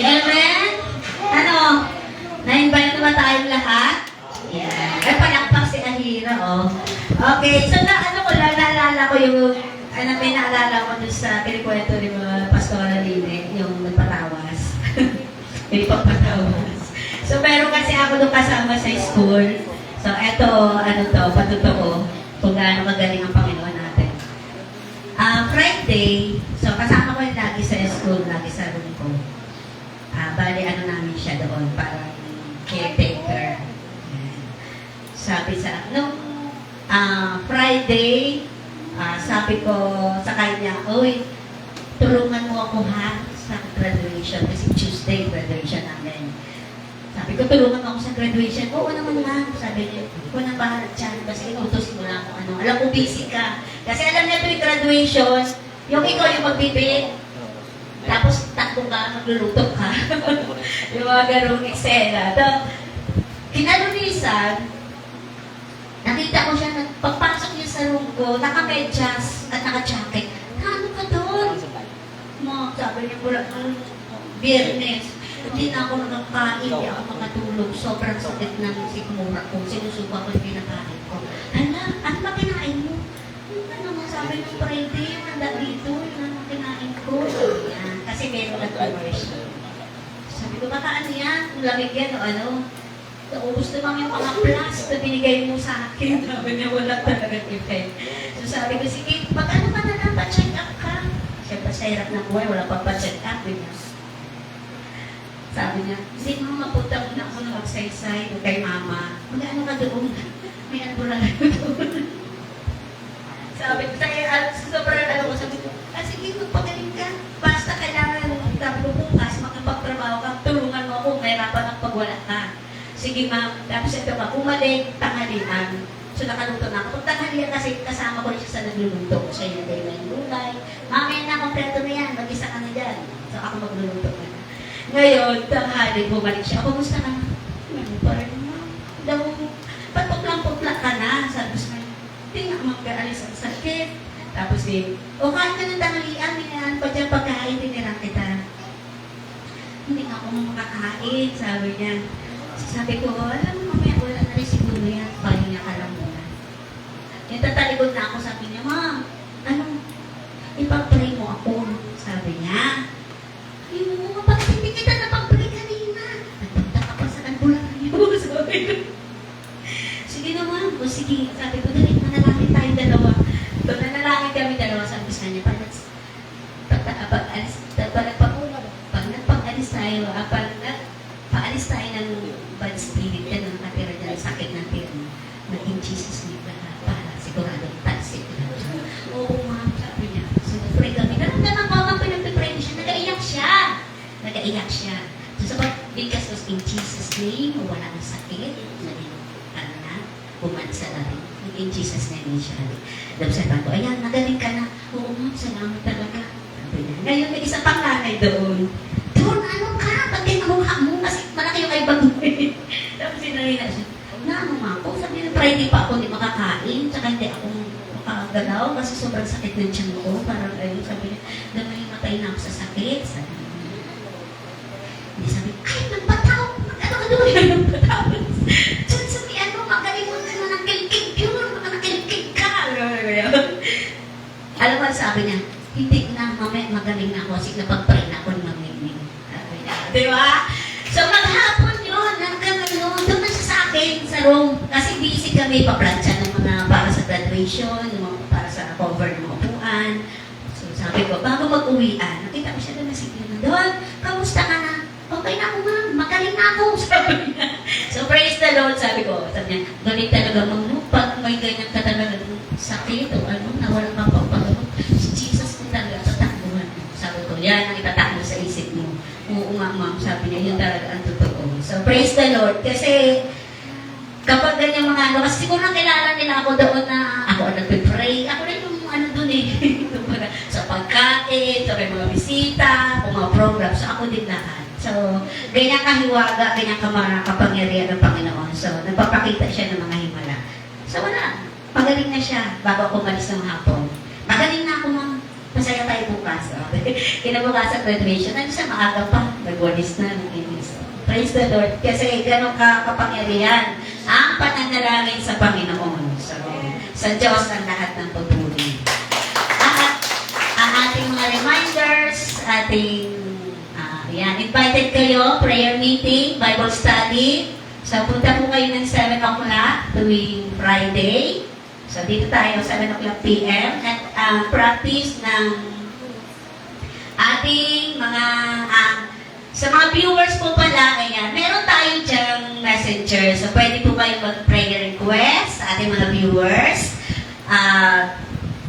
Amen? Ano? Na-invite na ba tayong lahat? Yeah. Ay, palakpak si Ahira, oh. Okay, so naalala ko yung, may naalala ko dun sa kinikwento ni mga Pastor Aline, yung nagpatawas. May pagpatawas. So, meron kasi ako nung kasama sa school. So, eto, patotoo kung gaano magaling ang Panginoon natin. Friday, so kasama ko yung lagi sa school, lagi sa room ko. Bali, namin siya doon, parang caretaker. Sabi sa, nung Friday, sabi ko sa kanya, uy, tulungan mo ako ha sa graduation, kasi Tuesday graduation namin. Sabi ko, tulungan mo ako sa graduation. Oo naman lang, sabi niya, ko nang bahala dyan, basta inutos mo lang kung ano. Alam ko, busy ka. Kasi alam niya tuwing graduation, yung ikaw yung magbibig, tapos takbo ka, magluluto ka. Yung mga ganong eksena. So, kinalulisan, nakita ko siya, pagpasok niya sa room ko, naka-medyas at naka-jacket. Ano ka doon? Sabi niya ko lang, Biyernes, hindi na ako nakakain, hindi ako makatulog. Sobrang sakit ng sikmura ko. Sinusuba ko yung kinakain ko. Hala, ano ba kinain mo? Ano mo sabi ng Friday, yung handa dito, yung ano kinain ko. Yan, kasi meron na conversion. Sabi ko, baka ano yan? Lamig yan o ano? Naubos naman yung mga plus na binigay mo sa akin. Sabi niya, wala talagang effect. So sabi ko, sige, pag ano ka na lang, pa-check up ka. Siyempre sa hirap ng buhay, wala pa pa-check up. Sabi niya, sige mama, mapunta muna ako na magsaysay kay mama. Mag-ano ka doon? May ambulance doon. Sabi ko, sobrang ko, sabi ko, sige, magpagaling ka. Basta kailangan bukas, makapagtrabaho ka, tulungan mo ako, mahirapan ang pagwala ka. Sige ma'am, tapos ito ka, umalik, tanghalian. So nakaluto na ako. Pag tanghalian kasi kasama ko rin siya sa nagluluto. Siya yung day yung gulay. Mamaya na, kompleto na yan, mag-isa ka na dyan. So ako magluluto ka na. Ngayon, tanghali, bumalik siya. Kumusta ka na? Parang, daw, patuplang-putla ka na. Sabi ko, hindi nga mag-aalis ang sakit. Tapos o kain ka ng tanghalian, minaan pa dyan pagkain, tinirang kita. Hindi nga ako makakain, sabi niya. Sabi ko, alam mo, mamaya wala na rin siguro yan. Pahinga ka lang muna. Yung tatalikod na ako, sabi niya, ma'am, ipag-pray mo ako, sabi niya. Yung bakit hindi kita napag-pray kanina? Nagpunta ka pa sa albularyo, sabi ko. Sige naman, o sige, sabi ko, dali, manalangin tayo dalawa. So, nanalangin kami dalawa, sabi ko sa kanya, pag nagpag-alis tayo, paalis tayo ng bad spirit na nakatira dyan, sakit ng tiyan. Naging Jesus name para sigurado tansik na. Oo, ma'am, sabi niya. So, nag-pray kami. Naramdaman ko habang pinag-pray siya, nag-aiyak siya. So, because was in Jesus name, wala ng sakit, bumansa na rin. In Jesus name, siya. Tapos sabi ko, ayan, nagaling ka na. Oo, ma'am, salamat talaga. Sabi niya. Ngayon, may isang panganay doon. Doon, ano ka? Ba't kinuha mo? Kasi malaki yung kay bagoy. Tapos sinalina siya. Ano nga po? Sabi niya, Friday pa ako hindi makakain. Tsaka hindi ako makagalaw kasi sobrang sakit ng tiyan ko. Parang ayun, sabi niya, damay matay na ako sa sakit. Sabi niya. Hindi sabi, ay, nagpataw! Ano ka doon? Nagpataw! Sabi, magaling mo na nakilkig yun. Nakilkig ka. Alam mo, sabi niya, hindi na, mamaya magaling na ako kasi napag-pray na ako ng mamimig. Sabi niya, Di ba? So maghapon yun, hanggang ano, doon na siya sa akin, sa room. Kasi busy kami, paplansya ng mga para sa graduation, yung mga para sa cover ng mga upuan. So sabi ko, bago mag-uwian, nakita ko siya doon na sige na doon, kamusta ka na? Okay na ako ma'am, magaling na ako, sabi niya. So praise the Lord, sabi niya, galing talaga ma'am, pag may ganyan ka talaga sakit o ano, nawala ka pa pag si Jesus ko talaga, tatakbuhan mo. Sabi ko, yan ang itatakbo sa isip mo. Oo nga ma'am, sabi niya, yun talaga ang totoo. So praise the Lord, kasi kapag ganyan mga ano, kasi siguro nakilala nila ako doon na ako ang nagpe-pray, ako rin yung ano doon eh, sa pagkain, sa may mga bisita, o mga program, so ako din lahat. So, ganyan kahiwaga, ganyan kapangyarihan ng Panginoon. So, nagpapakita siya ng mga himala. So, wala. Magaling na siya bago ako umalis ng hapon. Magaling na ako, ma'am. Masaya tayo bukas. Kinabukasan graduation, ano siya, maaga pa. Nagwalis na, nag-inis. Praise the Lord. Kasi gano'n kapangyarihan ang pananalangin sa Panginoon. So, sa Diyos ang lahat ng pagpuli. At ang ating mga reminders, ating invited kayo, prayer meeting, Bible study. So, punta po kayo ng 7 o'clock tuwing Friday. So, dito tayo, 7 o'clock p.m. At practice ng ating mga, sa mga viewers po pala, ayan, meron tayo dyang messenger. So, pwede po kayo mag-prayer request sa ating mga viewers.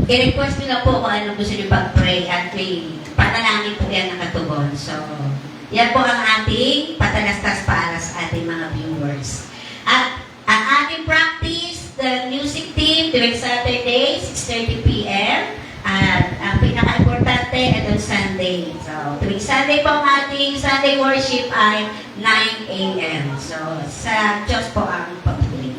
I-request nyo na po kung ano gusto nyo pag-pray at may panalangin po yan nakatugon. So, yan po ang ating patalastas para sa ating mga viewers. At ang ating practice, the music team, tuwing Saturday, 6:30 p.m. At ang pinaka-importante, ito Sunday. So, tuwing Sunday po ang ating Sunday worship ay 9 a.m. So, sa Diyos po ang pagpuli.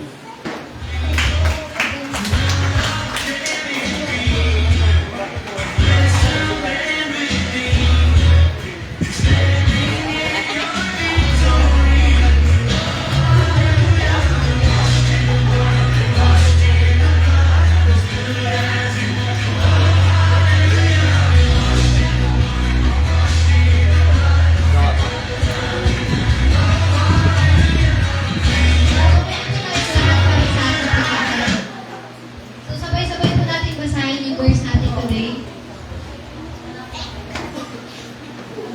So, sabay-sabay po natin basahin yung verse natin today.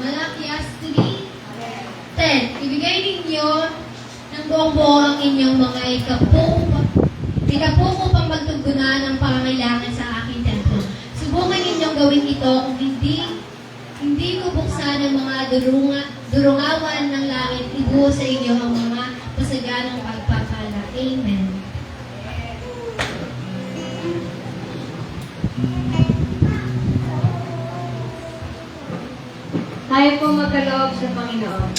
Malakias 3:10. Ibigay ninyo ng buong-buo ang inyong mga ikapuko pang magtugunan ng pangangailangan sa aking templo. Subukan ninyong gawin ito kung hindi ko buksan ang mga durungawan ng langit, ibuo sa inyo ang mga pasaganang pagpapala. Amen. Tayo po magkaloob sa Panginoon.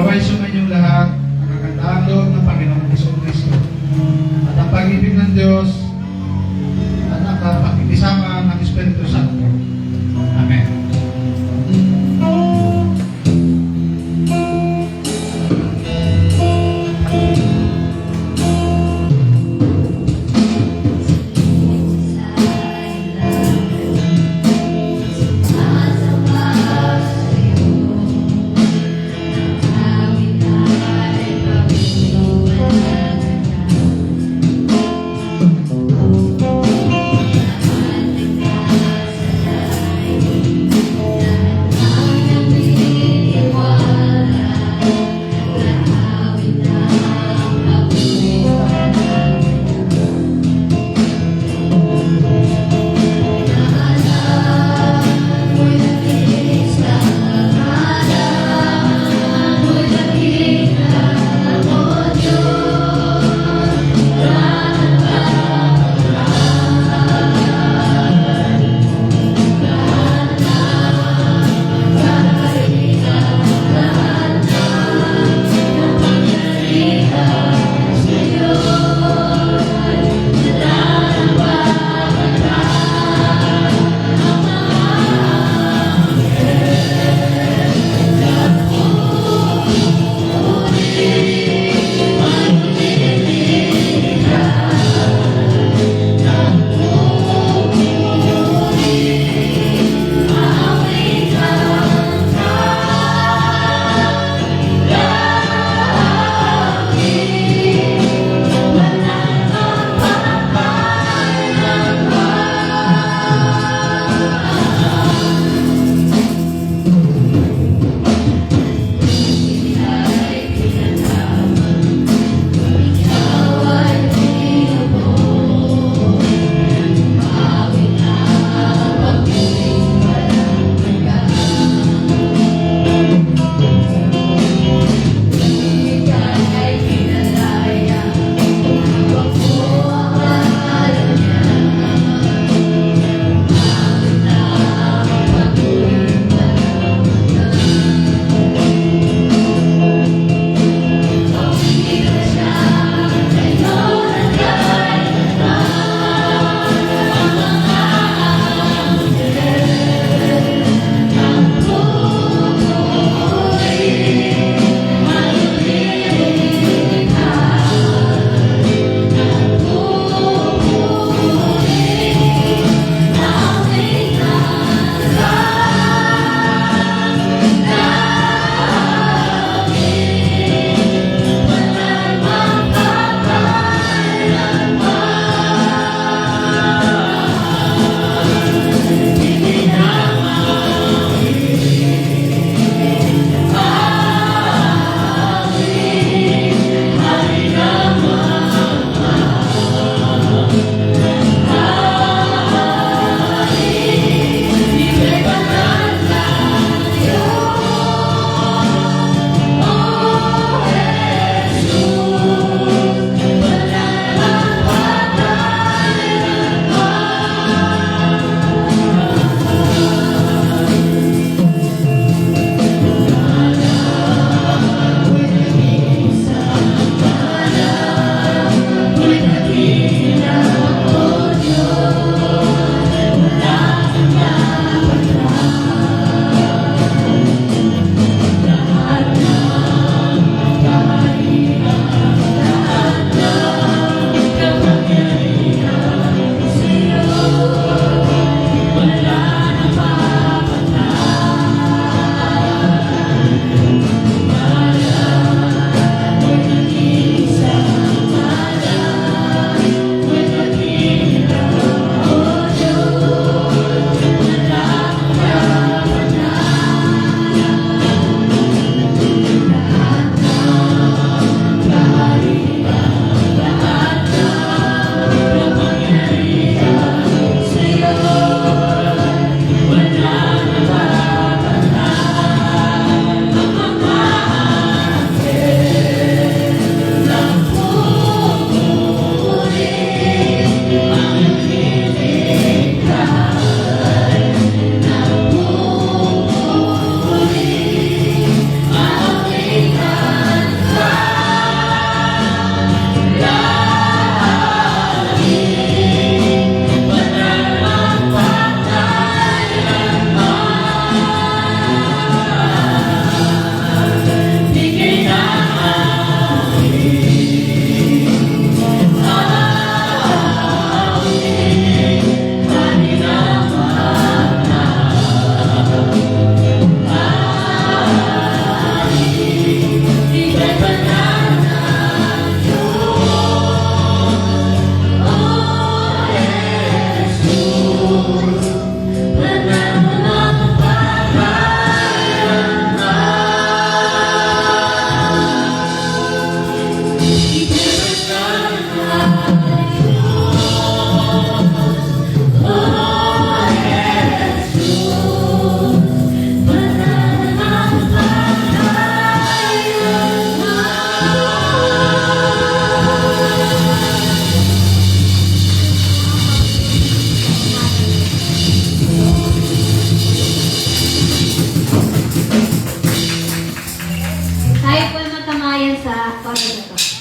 Naway sumayin yung lahat, nakakandaan loob ng Panginoong Kristo. At ang pag-ibig ng Diyos at ang pakikisama ng Espiritu Santo. Amen. Sumasamba sa'yo, ang awit ay chorus na to.